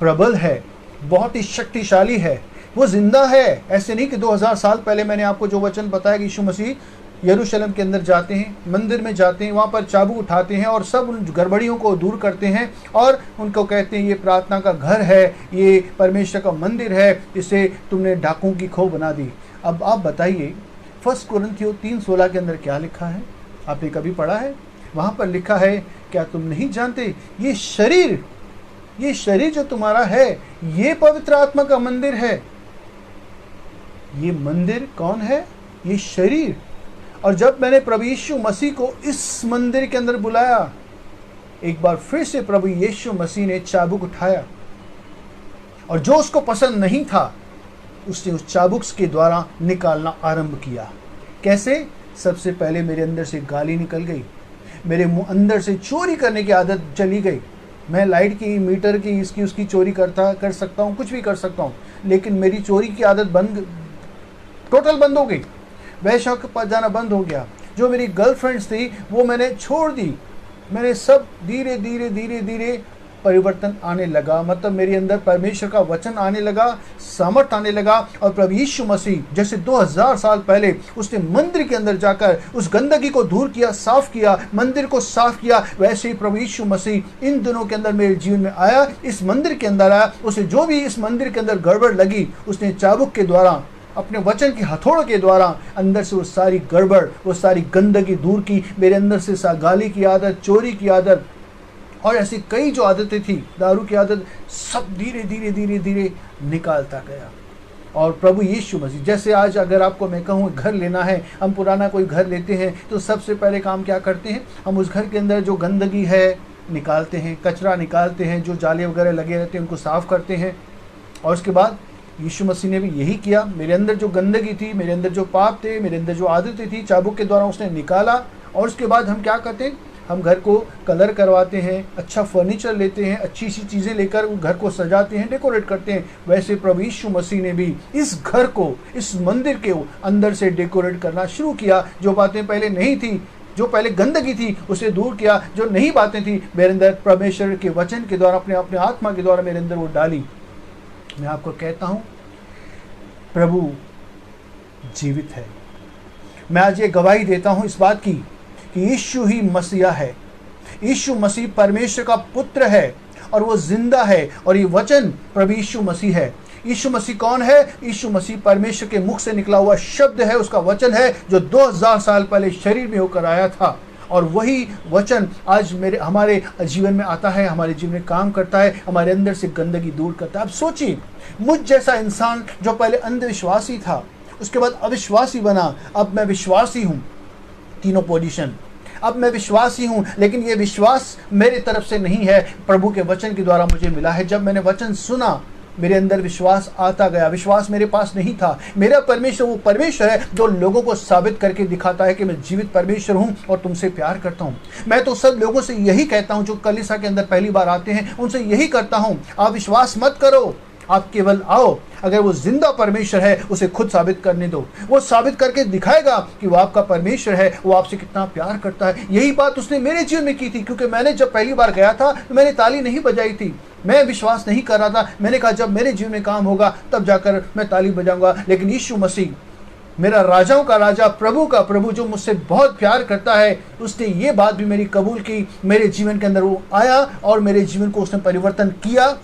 प्रबल है, बहुत ही शक्तिशाली है, वो जिंदा है। ऐसे नहीं कि 2000 साल पहले मैंने आपको जो वचन बताया कि यीशु मसीह यरूशलेम के अंदर जाते हैं, मंदिर में जाते हैं, वहाँ पर चाबुक उठाते हैं और सब उन गड़बड़ियों को दूर करते हैं और उनको कहते हैं ये प्रार्थना का घर है, ये परमेश्वर का मंदिर है, इसे तुमने डाकुओं की खो बना दी। अब आप बताइए 1 कुरिन्थियों 3:16 के अंदर क्या लिखा है, आपने कभी पढ़ा है? वहाँ पर लिखा है, क्या तुम नहीं जानते ये शरीर जो तुम्हारा है, ये पवित्र आत्मा का मंदिर है। ये मंदिर कौन है? ये शरीर। और जब मैंने प्रभु यीशु मसीह को इस मंदिर के अंदर बुलाया, एक बार फिर से प्रभु यीशु मसीह ने चाबुक उठाया और जो उसको पसंद नहीं था, उसने उस चाबुक के द्वारा निकालना आरंभ किया। कैसे? सबसे पहले मेरे अंदर से गाली निकल गई, मेरे मुंह अंदर से चोरी करने की आदत चली गई। मैं लाइट की, मीटर की, इसकी उसकी चोरी कर सकता हूँ, कुछ भी कर सकता हूँ, लेकिन मेरी चोरी की आदत टोटल बंद हो गई। वैश्यों के पास जाना बंद हो गया। जो मेरी गर्लफ्रेंड्स थी वो मैंने छोड़ दी। मैंने सब धीरे धीरे परिवर्तन आने लगा, मतलब मेरे अंदर परमेश्वर का वचन आने लगा, सामर्थ आने लगा। और प्रभु यीशु मसीह जैसे 2000 साल पहले उसने मंदिर के अंदर जाकर उस गंदगी को दूर किया, साफ किया, मंदिर को साफ किया, वैसे ही प्रभु यीशु मसीह इन दिनों के अंदर मेरे जीवन में आया, इस मंदिर के अंदर आया। उसे जो भी इस मंदिर के अंदर गड़बड़ लगी, उसने चाबुक के द्वारा, अपने वचन की हथौड़ों के द्वारा अंदर से वो सारी गड़बड़, वो सारी गंदगी दूर की। मेरे अंदर से गाली की आदत, चोरी की आदत और ऐसी कई जो आदतें थी, दारू की आदत, सब धीरे धीरे निकालता गया। और प्रभु यीशु मसीह, जैसे आज अगर आपको मैं कहूँ घर लेना है, हम पुराना कोई घर लेते हैं तो सबसे पहले काम क्या करते हैं, हम उस घर के अंदर जो गंदगी है निकालते हैं, कचरा निकालते हैं, जो जाले वगैरह लगे रहते हैं उनको साफ करते हैं। और उसके बाद यीशु मसीह ने भी यही किया। मेरे अंदर जो गंदगी थी, मेरे अंदर जो पाप थे, मेरे अंदर जो आदतें थी, चाबुक के द्वारा उसने निकाला। और उसके बाद हम क्या करते हैं, हम घर को कलर करवाते हैं, अच्छा फर्नीचर लेते हैं, अच्छी सी चीज़ें लेकर घर को सजाते हैं, डेकोरेट करते हैं। वैसे प्रभु यीशु मसीह ने भी इस घर को, इस मंदिर के अंदर से डेकोरेट करना शुरू किया। जो बातें पहले नहीं थी, जो पहले गंदगी थी, उसे दूर किया। जो नई बातें थी मेरे अंदर परमेश्वर के वचन के द्वारा, अपने आत्मा के द्वारा मेरे अंदर वो डाली। मैं आपको कहता हूँ प्रभु जीवित है। मैं आज ये गवाही देता हूँ इस बात की कि यीशु ही मसीहा है। यीशु मसीह परमेश्वर का पुत्र है और वो जिंदा है। और ये वचन प्रभु यीशु मसीह है। यीशु मसीह कौन है? यीशु मसीह परमेश्वर के मुख से निकला हुआ शब्द है, उसका वचन है, जो 2000 साल पहले शरीर में होकर आया था। और वही वचन आज हमारे जीवन में आता है, हमारे जीवन में काम करता है, हमारे अंदर से गंदगी दूर करता है। अब सोचिए, मुझ जैसा इंसान जो पहले अंधविश्वासी था, उसके बाद अविश्वासी बना, अब मैं विश्वासी हूँ। तीनों पोजीशन, अब मैं विश्वासी हूँ, लेकिन ये विश्वास मेरे तरफ से नहीं है, प्रभु के वचन के द्वारा मुझे मिला है। जब मैंने वचन सुना, मेरे अंदर विश्वास आता गया। विश्वास मेरे पास नहीं था। मेरा परमेश्वर वो परमेश्वर है जो लोगों को साबित करके दिखाता है कि मैं जीवित परमेश्वर हूँ और तुमसे प्यार करता हूँ। मैं तो सब लोगों से यही कहता हूँ जो कलीसिया के अंदर पहली बार आते हैं, उनसे यही करता हूँ, आप विश्वास मत करो, आप केवल आओ। अगर वो जिंदा परमेश्वर है उसे खुद साबित करने दो। वो साबित करके दिखाएगा कि वो आपका परमेश्वर है, वो आपसे कितना प्यार करता है। यही बात उसने मेरे जीवन में की थी, क्योंकि मैंने जब पहली बार गया था तो मैंने ताली नहीं बजाई थी। मैं विश्वास नहीं कर रहा था। मैंने कहा जब मेरे जीवन में काम होगा तब जाकर मैं ताली बजाऊंगा। लेकिन यीशु मसीह, मेरा राजाओं का राजा, प्रभु का प्रभु, जो मुझसे बहुत प्यार करता है, उसने ये बात भी मेरी कबूल की। मेरे जीवन के अंदर वो आया और मेरे जीवन को उसने परिवर्तन किया।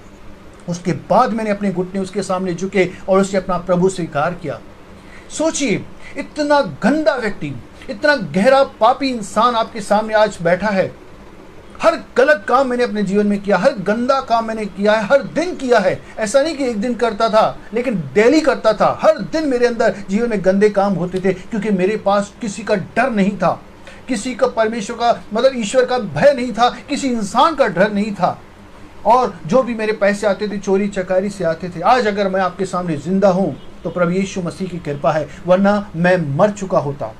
उसके बाद मैंने अपने घुटने उसके सामने झुके और उसे अपना प्रभु स्वीकार किया। सोचिए, इतना गंदा व्यक्ति, इतना गहरा पापी इंसान आपके सामने आज बैठा है। हर गलत काम मैंने अपने जीवन में किया, हर गंदा काम मैंने किया है, हर दिन किया है। ऐसा नहीं कि एक दिन करता था, लेकिन डेली करता था। हर दिन मेरे अंदर जीवन में गंदे काम होते थे, क्योंकि मेरे पास किसी का डर नहीं था, किसी का परमेश्वर का मतलब ईश्वर का भय नहीं था, किसी इंसान का डर नहीं था। और जो भी मेरे पैसे आते थे चोरी चकारी से आते थे। आज अगर मैं आपके सामने जिंदा हूं तो प्रभु यीशु मसीह की कृपा है, वरना मैं मर चुका होता,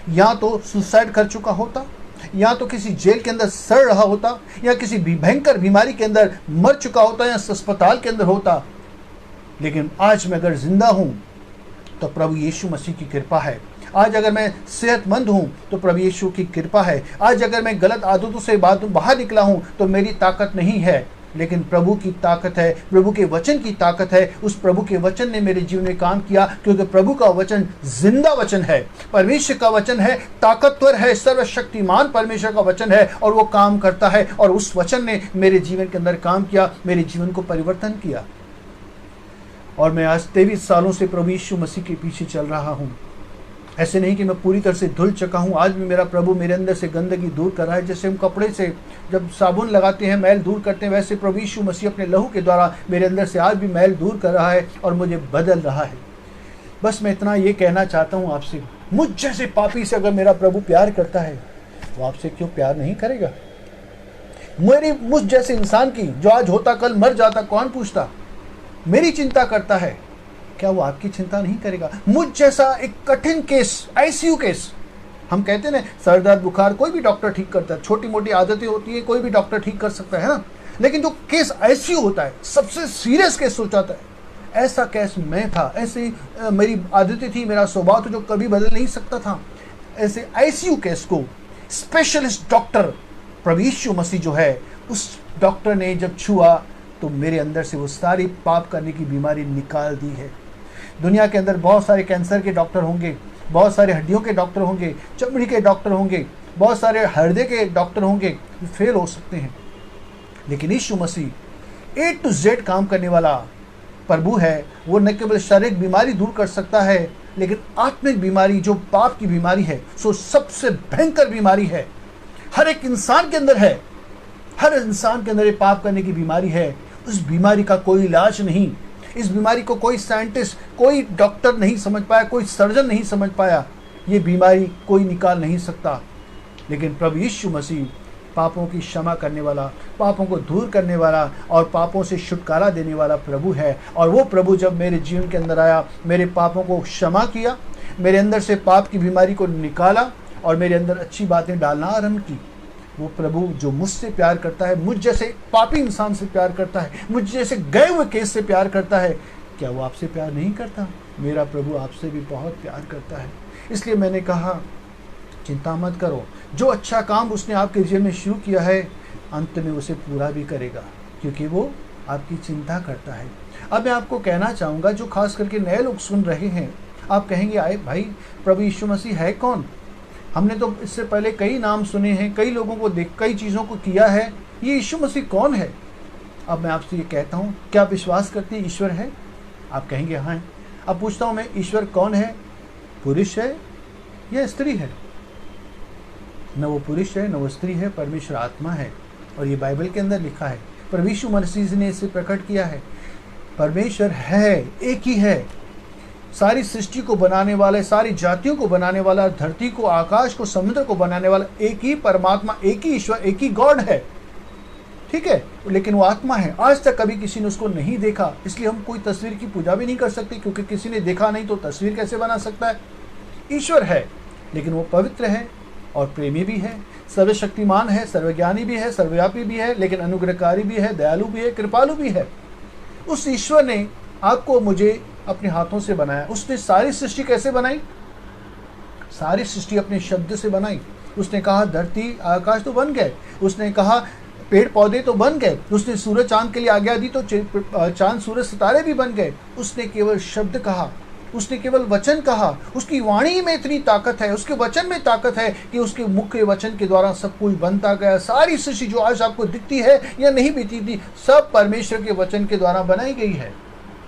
या तो सुसाइड कर चुका होता, या तो किसी जेल के अंदर सड़ रहा होता, या किसी भयंकर बीमारी के अंदर मर चुका होता, या अस्पताल के अंदर होता। लेकिन आज मैं अगर जिंदा हूं तो प्रभु यीशु मसीह की कृपा है। आज अगर मैं सेहतमंद हूं तो प्रभु यीशु की कृपा है। आज अगर मैं गलत आदतों से बाहर निकला हूं तो मेरी ताकत नहीं है, लेकिन प्रभु की ताकत है, प्रभु के वचन की ताकत है। उस प्रभु के वचन ने मेरे जीवन में काम किया, क्योंकि प्रभु का वचन जिंदा वचन है, परमेश्वर का वचन है, ताकतवर है, सर्वशक्तिमान परमेश्वर का वचन है, और वो काम करता है। और उस वचन ने मेरे जीवन के अंदर काम किया, मेरे जीवन को परिवर्तन किया। और मैं आज 23 सालों से प्रभु यीशु मसीह के पीछे चल रहा हूँ। ऐसे नहीं कि मैं पूरी तरह से धुल चुका हूँ। आज भी मेरा प्रभु मेरे अंदर से गंदगी दूर कर रहा है। जैसे हम कपड़े से जब साबुन लगाते हैं मैल दूर करते हैं, वैसे प्रभु यीशु मसीह अपने लहू के द्वारा मेरे अंदर से आज भी मैल दूर कर रहा है और मुझे बदल रहा है। बस मैं इतना ये कहना चाहता हूँ आपसे, मुझ जैसे पापी से अगर मेरा प्रभु प्यार करता है तो आपसे क्यों प्यार नहीं करेगा? मुझ जैसे इंसान की, जो आज होता कल मर जाता, कौन पूछता? मेरी चिंता करता है, क्या वो आपकी चिंता नहीं करेगा? मुझ जैसा एक कठिन केस, आईसीयू केस, हम कहते हैं ना, सर दर्द बुखार कोई भी डॉक्टर ठीक करता है, छोटी मोटी आदतें होती है कोई भी डॉक्टर ठीक कर सकता है ना। लेकिन जो केस आईसीयू होता है, सबसे सीरियस केस सोचाता है, ऐसा केस मैं था। ऐसी मेरी आदतें थी, मेरा स्वभाव तो जो कभी बदल नहीं सकता था। ऐसे आईसीयू केस को स्पेशलिस्ट डॉक्टर प्रभु यीशु मसीह जो है, उस डॉक्टर ने जब छुआ तो मेरे अंदर से वो सारी पाप करने की बीमारी निकाल दी है। दुनिया के अंदर बहुत सारे कैंसर के डॉक्टर होंगे, बहुत सारे हड्डियों के डॉक्टर होंगे, चमड़ी के डॉक्टर होंगे, बहुत सारे हृदय के डॉक्टर होंगे, फेल हो सकते हैं। लेकिन यीशु मसीह A to Z काम करने वाला प्रभु है। वो न केवल शारीरिक बीमारी दूर कर सकता है, लेकिन आत्मिक बीमारी, जो पाप की बीमारी है, सो सबसे भयंकर बीमारी है, हर एक इंसान के अंदर है। हर इंसान के अंदर ये पाप करने की बीमारी है। उस बीमारी का कोई इलाज नहीं। इस बीमारी को कोई साइंटिस्ट, कोई डॉक्टर नहीं समझ पाया, कोई सर्जन नहीं समझ पाया। ये बीमारी कोई निकाल नहीं सकता। लेकिन प्रभु यीशु मसीह पापों की क्षमा करने वाला, पापों को दूर करने वाला और पापों से छुटकारा देने वाला प्रभु है। और वो प्रभु जब मेरे जीवन के अंदर आया, मेरे पापों को क्षमा किया, मेरे अंदर से पाप की बीमारी को निकाला और मेरे अंदर अच्छी बातें डालना आरंभ की। वो प्रभु जो मुझसे प्यार करता है, मुझ जैसे पापी इंसान से प्यार करता है, मुझ जैसे गए हुए केस से प्यार करता है, क्या वो आपसे प्यार नहीं करता? मेरा प्रभु आपसे भी बहुत प्यार करता है। इसलिए मैंने कहा, चिंता मत करो, जो अच्छा काम उसने आपके जीवन में शुरू किया है, अंत में उसे पूरा भी करेगा, क्योंकि वो आपकी चिंता करता है। अब मैं आपको कहना चाहूँगा, जो खास करके नए लोग सुन रहे हैं, आप कहेंगे, आए भाई, प्रभु यीशु मसीह है कौन? हमने तो इससे पहले कई नाम सुने हैं, कई लोगों को देख, कई चीज़ों को किया है, ये यीशु मसीह कौन है? अब मैं आपसे ये कहता हूँ, क्या आप विश्वास करते हैं ईश्वर है? आप कहेंगे हाँ। अब पूछता हूँ मैं, ईश्वर कौन है? पुरुष है या स्त्री है? न वो पुरुष है, न वो स्त्री है, परमेश्वर आत्मा है। और ये बाइबल के अंदर लिखा है, प्रभु यीशु मसीह ने इसे प्रकट किया है। परमेश्वर है, एक ही है, सारी सृष्टि को बनाने वाला, सारी जातियों को बनाने वाला, धरती को, आकाश को, समुद्र को बनाने वाला एक ही परमात्मा, एक ही ईश्वर, एक ही गॉड है। ठीक है, लेकिन वो आत्मा है। आज तक कभी किसी ने उसको नहीं देखा, इसलिए हम कोई तस्वीर की पूजा भी नहीं कर सकते, क्योंकि किसी ने देखा नहीं तो तस्वीर कैसे बना सकता है। ईश्वर है, लेकिन वो पवित्र है और प्रेमी भी है, सर्वशक्तिमान है, सर्वज्ञानी भी है, सर्वव्यापी भी है, लेकिन अनुग्रहकारी भी है, दयालु भी है, कृपालु भी है। उस ईश्वर ने आपको मुझे अपने हाथों से बनाया। उसने सारी सृष्टि कैसे बनाई? सारी सृष्टि अपने शब्द से बनाई। उसने कहा धरती आकाश तो बन गए, उसने कहा पेड़ पौधे तो बन गए, उसने सूरज चांद के लिए आज्ञा दी तो चांद सूरज सितारे भी बन गए। उसने केवल शब्द कहा, उसने केवल वचन कहा। उसकी वाणी में इतनी ताकत है, उसके वचन में ताकत है कि उसके मुख्य वचन के द्वारा सब कुछ बनता गया। सारी सृष्टि जो आज आपको दिखती है या नहीं दिखती थी, सब परमेश्वर के वचन के द्वारा बनाई गई है।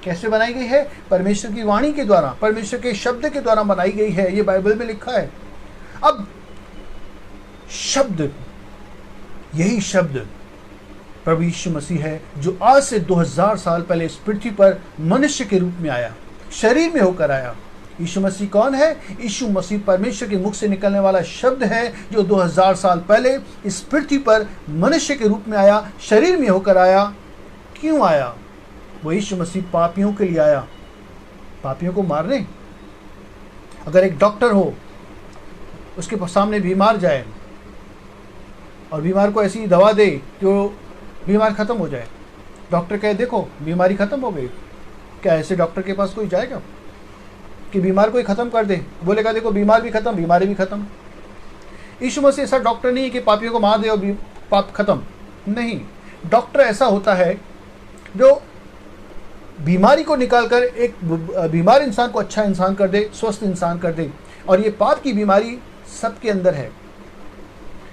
कैसे बनाई गई है? परमेश्वर की वाणी के द्वारा, परमेश्वर के शब्द के द्वारा बनाई गई है। ये बाइबल में लिखा है। अब शब्द, यही शब्द प्रभु यीशु मसीह है, जो आज से 2000 साल पहले इस पृथ्वी पर मनुष्य के रूप में आया, शरीर में होकर आया। यीशु मसीह कौन है? यीशु मसीह परमेश्वर के मुख से निकलने वाला शब्द है, जो 2000 साल पहले इस पृथ्वी पर मनुष्य के रूप में आया, शरीर में होकर आया। क्यों आया? वो यीशु मसीह पापियों के लिए आया, पापियों को मारने। अगर एक डॉक्टर हो, उसके सामने बीमार जाए और बीमार को ऐसी दवा दे कि वो बीमार खत्म हो जाए, डॉक्टर कहे देखो बीमारी खत्म हो गई, क्या ऐसे डॉक्टर के पास कोई जाएगा कि बीमार को ही खत्म कर दे? बोलेगा देखो बीमार भी खत्म, बीमारी भी खत्म। यीशु मसीह ऐसा डॉक्टर नहीं है कि पापियों को मार दे और पाप खत्म। नहीं, डॉक्टर ऐसा होता है जो बीमारी को निकालकर एक बीमार इंसान को अच्छा इंसान कर दे, स्वस्थ इंसान कर दे। और ये पाप की बीमारी सबके अंदर है।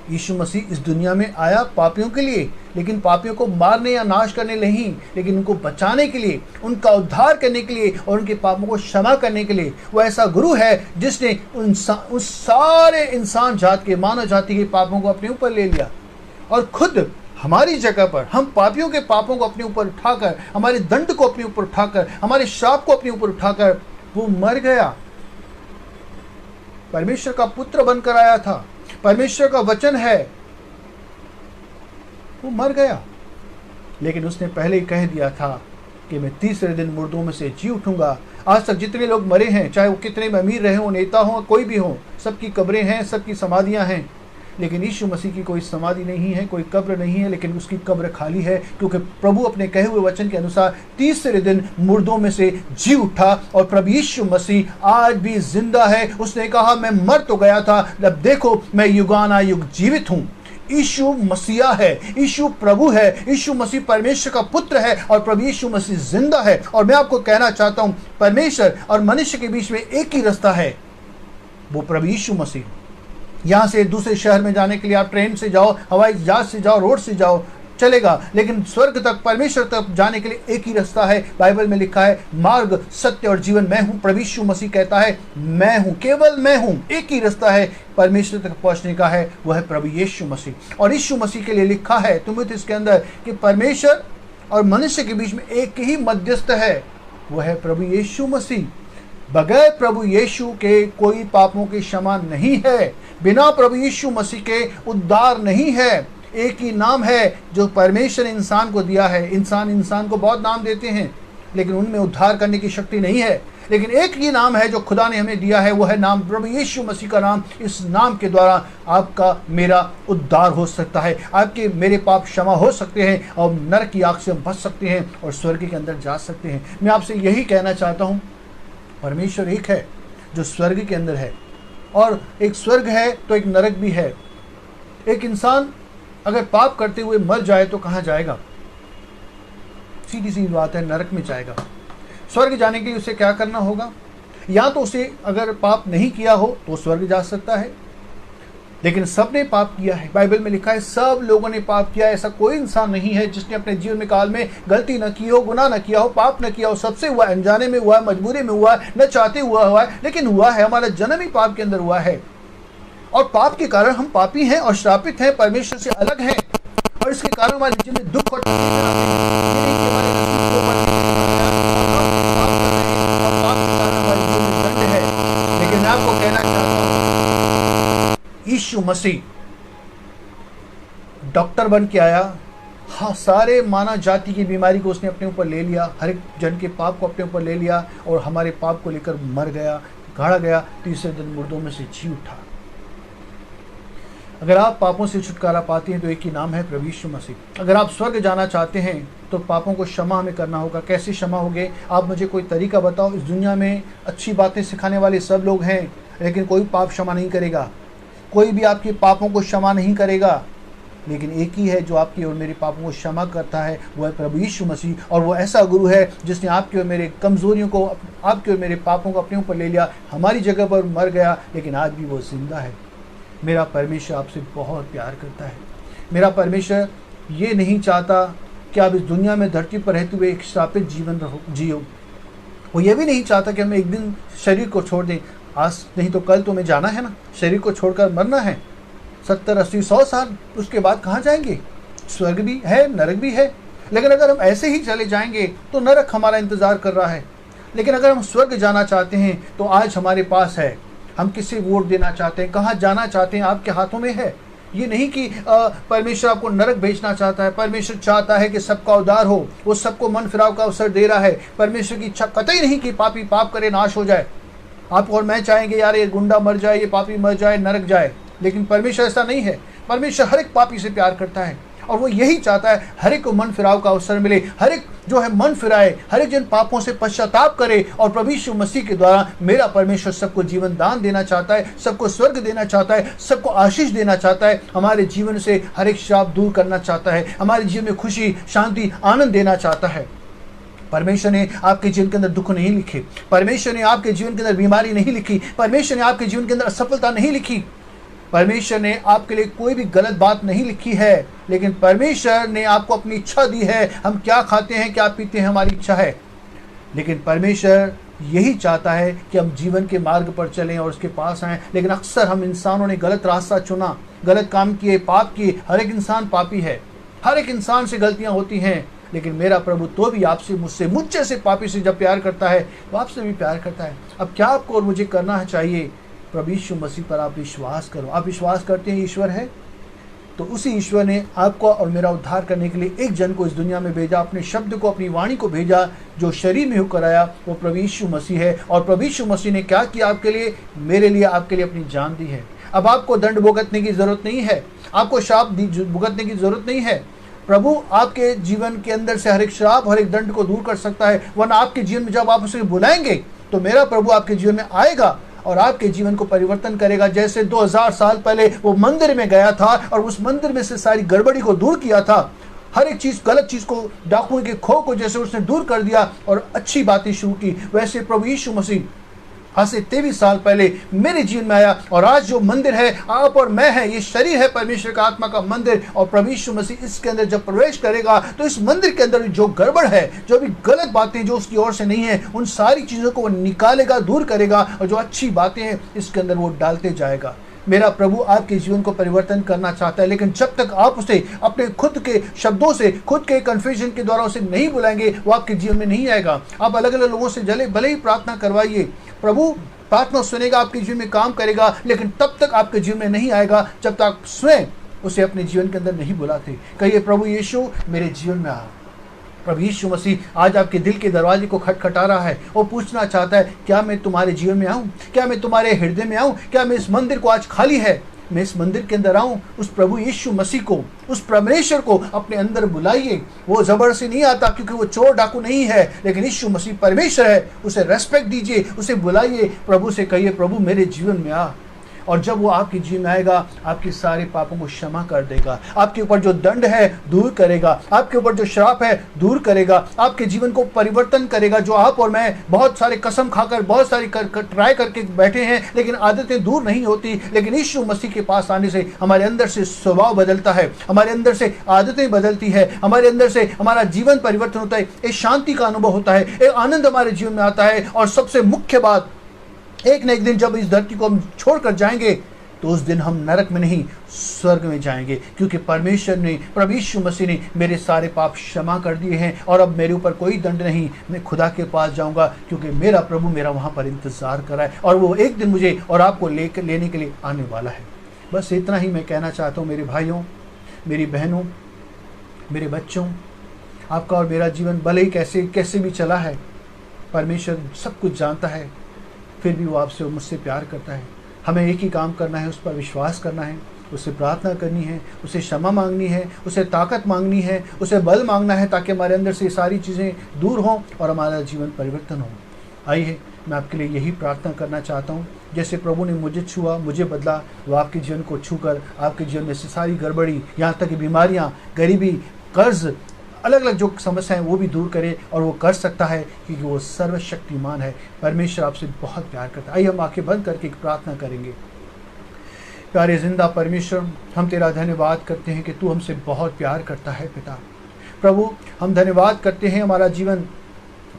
यीशु मसीह इस दुनिया में आया पापियों के लिए, लेकिन पापियों को मारने या नाश करने नहीं, लेकिन उनको बचाने के लिए, उनका उद्धार करने के लिए और उनके पापों को क्षमा करने के लिए। वो ऐसा गुरु है जिसने उस सारे इंसान जात के, मानव जाति के पापों को अपने ऊपर ले लिया और खुद हमारी जगह पर, हम पापियों के पापों को अपने ऊपर उठाकर, हमारे दंड को अपने ऊपर उठाकर, हमारे श्राप को अपने ऊपर उठाकर वो मर गया। परमेश्वर का पुत्र बनकर आया था, परमेश्वर का वचन है, वो मर गया। लेकिन उसने पहले ही कह दिया था कि मैं तीसरे दिन मुर्दों में से जी उठूंगा। आज तक जितने लोग मरे हैं, चाहे वो कितने भी अमीर रहे हो, नेता हो, कोई भी हो, सबकी कब्रें हैं, सबकी समाधियां हैं। लेकिन यीशु मसीह की कोई समाधि नहीं है, कोई कब्र नहीं है, लेकिन उसकी कब्र खाली है, क्योंकि प्रभु अपने कहे हुए वचन के अनुसार तीसरे दिन मुर्दों में से जी उठा। और प्रभु यीशु मसीह आज भी जिंदा है। उसने कहा मैं मर तो गया था, अब देखो मैं युगानुयुग जीवित हूँ। यीशु मसीहा है, यीशु प्रभु है, यीशु मसीह परमेश्वर का पुत्र है और प्रभु यीशु मसीह जिंदा है। और मैं आपको कहना चाहता हूँ, परमेश्वर और मनुष्य के बीच में एक ही रास्ता है, वो प्रभु यीशु मसीह। यहाँ से दूसरे शहर में जाने के लिए आप ट्रेन से जाओ, हवाई जहाज से जाओ, रोड से जाओ, चलेगा, लेकिन स्वर्ग तक, परमेश्वर तक जाने के लिए एक ही रास्ता है। बाइबल में लिखा है मार्ग, सत्य और जीवन मैं हूँ। प्रभु यीशु मसीह कहता है मैं हूँ, केवल मैं हूँ। एक ही रास्ता है परमेश्वर तक पहुँचने का है, वह है प्रभु यीशु मसीह। और यीशु मसीह के लिए लिखा है तीमुथियुस के अंदर कि परमेश्वर और मनुष्य के बीच में एक ही मध्यस्थ है, वह है प्रभु यीशु मसीह। बगैर प्रभु यीशु के कोई पापों की क्षमा नहीं है, बिना प्रभु यीशु मसीह के उद्धार नहीं है। एक ही नाम है जो परमेश्वर ने इंसान को दिया है। इंसान को बहुत नाम देते हैं, लेकिन उनमें उद्धार करने की शक्ति नहीं है। लेकिन एक ही नाम है जो खुदा ने हमें दिया है, वो है नाम प्रभु यीशु मसीह का नाम। इस नाम के द्वारा आपका मेरा उद्धार हो सकता है, आपके मेरे पाप क्षमा हो सकते हैं और नरक की आग से हम बच सकते हैं और स्वर्ग के अंदर जा सकते हैं। मैं आपसे यही कहना चाहता हूँ, परमेश्वर एक है जो स्वर्ग के अंदर है, और एक स्वर्ग है तो एक नरक भी है। एक इंसान अगर पाप करते हुए मर जाए तो कहाँ जाएगा? सीधी सी बात है, नरक में जाएगा। स्वर्ग जाने के लिए उसे क्या करना होगा? या तो उसे अगर पाप नहीं किया हो तो स्वर्ग जा सकता है, लेकिन सबने पाप किया है। बाइबल में लिखा है सब लोगों ने पाप किया है। ऐसा कोई इंसान नहीं है जिसने अपने जीवन में काल में गलती न की हो, गुनाह न किया हो, पाप न किया हो। सबसे हुआ, अनजाने में हुआ, मजबूरी में हुआ, न चाहते हुआ है, लेकिन हुआ है। हमारा जन्म ही पाप के अंदर हुआ है और पाप के कारण हम पापी हैं और श्रापित हैं, परमेश्वर से अलग हैं, और इसके कारण हमारे जीवन में दुख और तकलीफें आते हैं। ये नहीं कि हमारे नसीब को पाप के कारण हमारे जीवन में दंड है। लेकिन मैं आपको कहना चाहता हूँ, यीशु मसीह डॉक्टर बन के आया, हाँ, सारे मानव जाति की बीमारी को उसने अपने ऊपर ले लिया, हर एक जन के पाप को अपने ऊपर ले लिया और हमारे पाप को लेकर मर गया, गाड़ा गया, तीसरे दिन मुर्दों में से जी उठा। अगर आप पापों से छुटकारा पाते हैं तो एक ही नाम है प्रभु यीशु मसीह। अगर आप स्वर्ग जाना चाहते हैं तो पापों को क्षमा हमें करना होगा। कैसे क्षमा होगे? आप मुझे कोई तरीका बताओ। इस दुनिया में अच्छी बातें सिखाने वाले सब लोग हैं, लेकिन कोई पाप क्षमा नहीं करेगा, कोई भी आपके पापों को क्षमा नहीं करेगा। लेकिन एक ही है जो आपकी और मेरे पापों को क्षमा करता है, वो है प्रभु यीशु मसीह। और वो ऐसा गुरु है जिसने आपके और मेरे कमज़ोरियों को, आपके और मेरे पापों को अपने ऊपर ले लिया, हमारी जगह पर मर गया, लेकिन आज भी वो जिंदा है। मेरा परमेश्वर आपसे बहुत प्यार करता है। मेरा परमेश्वर ये नहीं चाहता कि आप इस दुनिया में धरती पर रहते हुए एक श्रापित जीवन जियो। वो ये भी नहीं चाहता कि हम एक दिन शरीर को छोड़ दें। आज नहीं तो कल तो हमें जाना है ना, शरीर को छोड़कर मरना है। 70, 80, 100 साल उसके बाद कहाँ जाएंगे? स्वर्ग भी है, नरक भी है। लेकिन अगर हम ऐसे ही चले जाएंगे तो नरक हमारा इंतज़ार कर रहा है। लेकिन अगर हम स्वर्ग जाना चाहते हैं तो आज हमारे पास है। हम किसे वोट देना चाहते हैं, कहाँ जाना चाहते हैं, आपके हाथों में है। ये नहीं कि परमेश्वर आपको नरक भेजना चाहता है। परमेश्वर चाहता है कि सबका उद्धार हो, वो सबको मन फिराव का अवसर दे रहा है। परमेश्वर की इच्छा कतई नहीं कि पापी पाप करे नाश हो जाए। आप और मैं चाहेंगे यार ये गुंडा मर जाए, ये पापी मर जाए, नरक जाए, लेकिन परमेश्वर ऐसा नहीं है। परमेश्वर हर एक पापी से प्यार करता है और वो यही चाहता है हर एक को मन फिराव का अवसर मिले, हर एक जो है मन फिराए, हर एक जन पापों से पश्चाताप करे। और प्रभु यीशु मसीह के द्वारा मेरा परमेश्वर सबको जीवन दान देना चाहता है, सबको स्वर्ग देना चाहता है, सबको आशीष देना चाहता है, हमारे जीवन से हर एक श्राप दूर करना चाहता है, हमारे जीवन में खुशी, शांति, आनंद देना चाहता है। परमेश्वर ने आपके जीवन के अंदर दुख नहीं लिखे, परमेश्वर ने आपके जीवन के अंदर बीमारी नहीं लिखी, परमेश्वर ने आपके जीवन के अंदर असफलता नहीं लिखी, परमेश्वर ने आपके लिए कोई भी गलत बात नहीं लिखी है। लेकिन परमेश्वर ने आपको अपनी इच्छा दी है। हम क्या खाते हैं, क्या पीते हैं, हमारी इच्छा है। लेकिन परमेश्वर यही चाहता है कि हम जीवन के मार्ग पर चलें और उसके पास आएँ। लेकिन अक्सर हम इंसानों ने गलत रास्ता चुना, गलत काम किए, पाप किए। हर एक इंसान पापी है, हर एक इंसान से गलतियाँ होती हैं। लेकिन मेरा प्रभु तो भी आपसे, मुझसे, मुझ जैसे पापी से जब प्यार करता है तो आपसे भी प्यार करता है। अब क्या आपको और मुझे करना चाहिए? प्रभु यीशु मसीह पर आप विश्वास करो। आप विश्वास करते हैं ईश्वर है, तो उसी ईश्वर ने आपको और मेरा उद्धार करने के लिए एक जन को इस दुनिया में भेजा, अपने शब्द को, अपनी वाणी को भेजा, जो शरीर में होकर आया, वो प्रभु यीशु मसीह है। और प्रभु यीशु मसीह ने क्या किया आपके लिए, मेरे लिए, आपके लिए अपनी जान दी है। अब आपको दंड भुगतने की जरूरत नहीं है, आपको श्राप भुगतने की जरूरत नहीं है। प्रभु आपके जीवन के अंदर से हर एक श्राप, हर एक दंड को दूर कर सकता है। वरना आपके जीवन में जब आप उसे बुलाएंगे तो मेरा प्रभु आपके जीवन में आएगा और आपके जीवन को परिवर्तन करेगा। जैसे 2000 साल पहले वो मंदिर में गया था और उस मंदिर में से सारी गड़बड़ी को दूर किया था, हर एक चीज, गलत चीज को, डाकुओं के खो को जैसे उसने दूर कर दिया और अच्छी बातें शुरू की, वैसे प्रभु यीशु मसीह आज से 23 साल पहले मेरे जीवन में आया। और आज जो मंदिर है, आप और मैं है, ये शरीर है परमेश्वर का आत्मा का मंदिर। और प्रभु यीशु मसीह इसके अंदर जब प्रवेश करेगा तो इस मंदिर के अंदर जो गड़बड़ है, जो भी गलत बातें जो उसकी ओर से नहीं है, उन सारी चीज़ों को वो निकालेगा, दूर करेगा, और जो अच्छी बातें हैं इसके अंदर वो डालते जाएगा। मेरा प्रभु आपके जीवन को परिवर्तन करना चाहता है। लेकिन जब तक आप उसे अपने खुद के शब्दों से, खुद के कन्फ्यूजन के द्वारा उसे नहीं बुलाएंगे, वो आपके जीवन में नहीं आएगा। आप अलग अलग लोगों से भले ही प्रार्थना करवाइए, प्रभु प्रार्थना सुनेगा, आपके जीवन में काम करेगा, लेकिन तब तक आपके जीवन में नहीं आएगा जब तक आप स्वयं उसे अपने जीवन के अंदर नहीं बुलाते। कहिए, प्रभु यीशु मेरे जीवन में आ। प्रभु यीशु मसीह आज आपके दिल के दरवाजे को खटखटा रहा है। वो पूछना चाहता है, क्या मैं तुम्हारे जीवन में आऊँ? क्या मैं तुम्हारे हृदय में आऊँ? क्या मैं इस मंदिर को, आज खाली है, मैं इस मंदिर के अंदर आऊँ? उस प्रभु यीशु मसीह को, उस परमेश्वर को अपने अंदर बुलाइए। वो जबरदस्ती नहीं आता, क्योंकि वो चोर डाकू नहीं है, लेकिन यीशु मसीह परमेश्वर है। उसे रेस्पेक्ट दीजिए, उसे बुलाइए, प्रभु से कहिए, प्रभु मेरे जीवन में आ। और जब वो आपके जीवन में आएगा, आपके सारे पापों को क्षमा कर देगा, आपके ऊपर जो दंड है दूर करेगा, आपके ऊपर जो श्राप है दूर करेगा, आपके जीवन को परिवर्तन करेगा। जो आप और मैं बहुत सारे कसम खाकर, बहुत सारी ट्राई करके बैठे हैं, लेकिन आदतें दूर नहीं होती। लेकिन यीशु मसीह के पास आने से हमारे अंदर से स्वभाव बदलता है, हमारे अंदर से आदतें बदलती है, हमारे अंदर से हमारा जीवन परिवर्तन होता है, एक शांति का अनुभव होता है, एक आनंद हमारे जीवन में आता है। और सबसे मुख्य बात, एक न एक दिन जब इस धरती को हम छोड़कर जाएंगे तो उस दिन हम नरक में नहीं, स्वर्ग में जाएंगे, क्योंकि परमेश्वर ने, प्रभु यीशु मसीह ने मेरे सारे पाप क्षमा कर दिए हैं। और अब मेरे ऊपर कोई दंड नहीं, मैं खुदा के पास जाऊंगा, क्योंकि मेरा प्रभु मेरा वहां पर इंतजार कर रहा है और वो एक दिन मुझे और आपको लेने के लिए आने वाला है। बस इतना ही मैं कहना चाहता हूँ मेरे भाइयों, मेरी बहनों। मेरे बच्चों, आपका और मेरा जीवन भले ही कैसे कैसे भी चला है, परमेश्वर सब कुछ जानता है, फिर भी वो आपसे और मुझसे प्यार करता है। हमें एक ही काम करना है, उस पर विश्वास करना है, उससे प्रार्थना करनी है, उसे क्षमा मांगनी है, उसे ताकत मांगनी है, उसे बल मांगना है, ताकि हमारे अंदर से ये सारी चीज़ें दूर हों और हमारा जीवन परिवर्तन हो। आइए, मैं आपके लिए यही प्रार्थना करना चाहता हूँ, जैसे प्रभु ने मुझे छुआ, मुझे बदला, वो आपके जीवन को छूकर आपके जीवन में से सारी गड़बड़ी, यहाँ तक कि बीमारियाँ, गरीबी, कर्ज, अलग अलग जो समस्याएं वो भी दूर करे। और वो कर सकता है क्योंकि वो सर्वशक्तिमान है। परमेश्वर आपसे बहुत प्यार करता है। आइए हम आंखें बंद करके एक प्रार्थना करेंगे। प्यारे जिंदा परमेश्वर, हम तेरा धन्यवाद करते हैं कि तू हमसे बहुत प्यार करता है पिता। प्रभु, हम धन्यवाद करते हैं, हमारा जीवन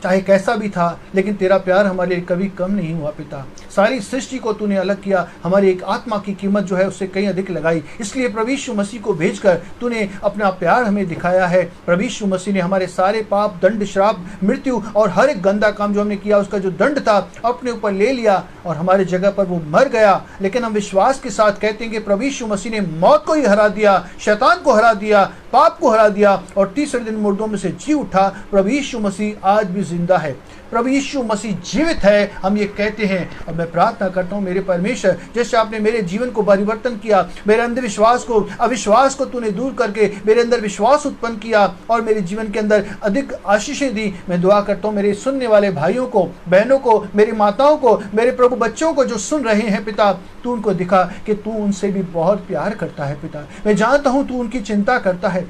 चाहे कैसा भी था, लेकिन तेरा प्यार हमारे लिए कभी कम नहीं हुआ पिता। सारी सृष्टि को तूने अलग किया, हमारी एक आत्मा की कीमत जो है उससे कहीं अधिक लगाई। इसलिए प्रभु यीशु मसीह को भेजकर तूने अपना प्यार हमें दिखाया है। प्रभु यीशु मसीह ने हमारे सारे पाप, दंड, श्राप, मृत्यु और हर एक गंदा काम जो हमने किया उसका जो दंड था अपने ऊपर ले लिया और हमारे जगह पर वो मर गया। लेकिन हम विश्वास के साथ कहते हैं कि प्रभु यीशु मसीह ने मौत को ही हरा दिया, शैतान को हरा दिया, पाप को हरा दिया और तीसरे दिन मुर्दों में से जी उठा। प्रभु यीशु मसीह आज भी जिंदा है, प्रभु यीशु मसीह जीवित है, हम ये कहते हैं। और मैं प्रार्थना करता हूँ मेरे परमेश्वर, जैसे आपने मेरे जीवन को परिवर्तन किया, मेरे अंधविश्वास को, अविश्वास को तूने दूर करके मेरे अंदर विश्वास उत्पन्न किया और मेरे जीवन के अंदर अधिक आशीषें दी। मैं दुआ करता हूँ मेरे सुनने वाले भाइयों को, बहनों को, मेरी माताओं को, मेरे प्रभु बच्चों को जो सुन रहे हैं पिता, तू उनको दिखा कि तू उनसे भी बहुत प्यार करता है पिता। मैं जानता हूँ तू उनकी चिंता करता है,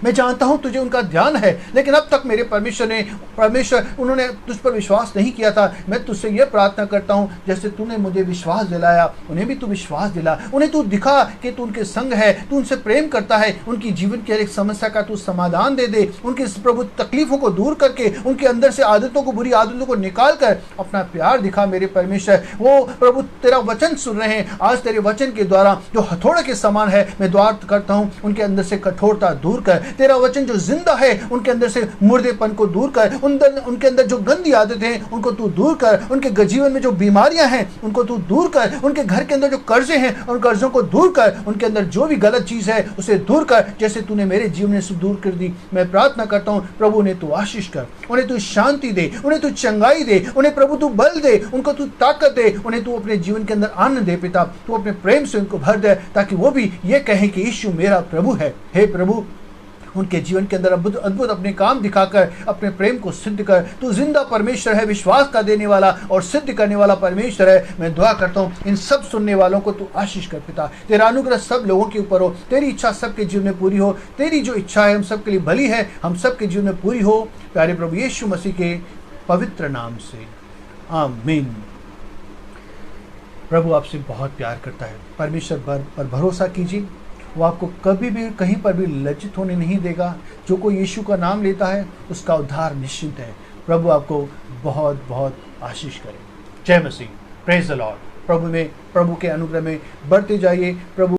मैं जानता हूं तुझे उनका ध्यान है, लेकिन अब तक मेरे परमेश्वर उन्होंने तुझ पर विश्वास नहीं किया था। मैं तुझसे यह प्रार्थना करता हूं, जैसे तूने मुझे विश्वास दिलाया, उन्हें भी तू विश्वास दिला। उन्हें तू दिखा कि तू उनके संग है, तू उनसे प्रेम करता है। उनकी जीवन की हर एक समस्या का तू समाधान दे दे। उनकी प्रभु तकलीफों को दूर करके उनके अंदर से आदतों को, बुरी आदतों को निकाल कर अपना प्यार दिखा मेरे परमेश्वर। वो प्रभु तेरा वचन सुन रहे हैं, आज तेरे वचन के द्वारा जो हथौड़े के समान है, मैं दुआ करता हूँ उनके अंदर से कठोरता दूर कर। तेरा वचन जो जिंदा है उनके अंदर से मुर्देपन को दूर कर, उनके अंदर जो गंदी आदतें हैं उनको तू दूर कर, उनके जीवन में जो बीमारियां हैं उनको तू दूर कर, उनके घर के अंदर जो कर्जे हैं उन कर्जों को दूर कर, उनके अंदर जो भी गलत चीज है उसे दूर कर, जैसे तूने मेरे जीवन से दूर कर दी। मैं प्रार्थना करता हूँ प्रभु ने तू आशीष कर, उन्हें तू शांति दे, उन्हें तू चंगाई दे, उन्हें प्रभु तू बल दे, उनको तू ताकत दे, उन्हें तू अपने जीवन के अंदर आनंद दे पिता। तू अपने प्रेम से उनको भर दे ताकि वो भी ये कहें कि यीशु मेरा प्रभु है। हे प्रभु, उनके जीवन के अंदर अद्भुत अपने काम दिखाकर अपने प्रेम को सिद्ध कर। तू जिंदा परमेश्वर है, विश्वास का देने वाला और सिद्ध करने वाला परमेश्वर है। मैं दुआ करता हूँ इन सब सुनने वालों को तू आशीष कर पिता। तेरा अनुग्रह सब लोगों के ऊपर हो, तेरी इच्छा सबके जीवन में पूरी हो। तेरी जो इच्छा है हम सबके लिए भली है, हम सबके जीवन में पूरी हो। प्यारे प्रभु यीशु मसीह के पवित्र नाम से आमीन। प्रभु आपसे बहुत प्यार करता है। परमेश्वर पर भरोसा कीजिए, वो आपको कभी भी कहीं पर भी लज्जित होने नहीं देगा। जो कोई यीशु का नाम लेता है उसका उद्धार निश्चित है। प्रभु आपको बहुत बहुत आशीष करे। जय मसीह, प्रेज द लॉर्ड। प्रभु के अनुग्रह में बढ़ते जाइए। प्रभु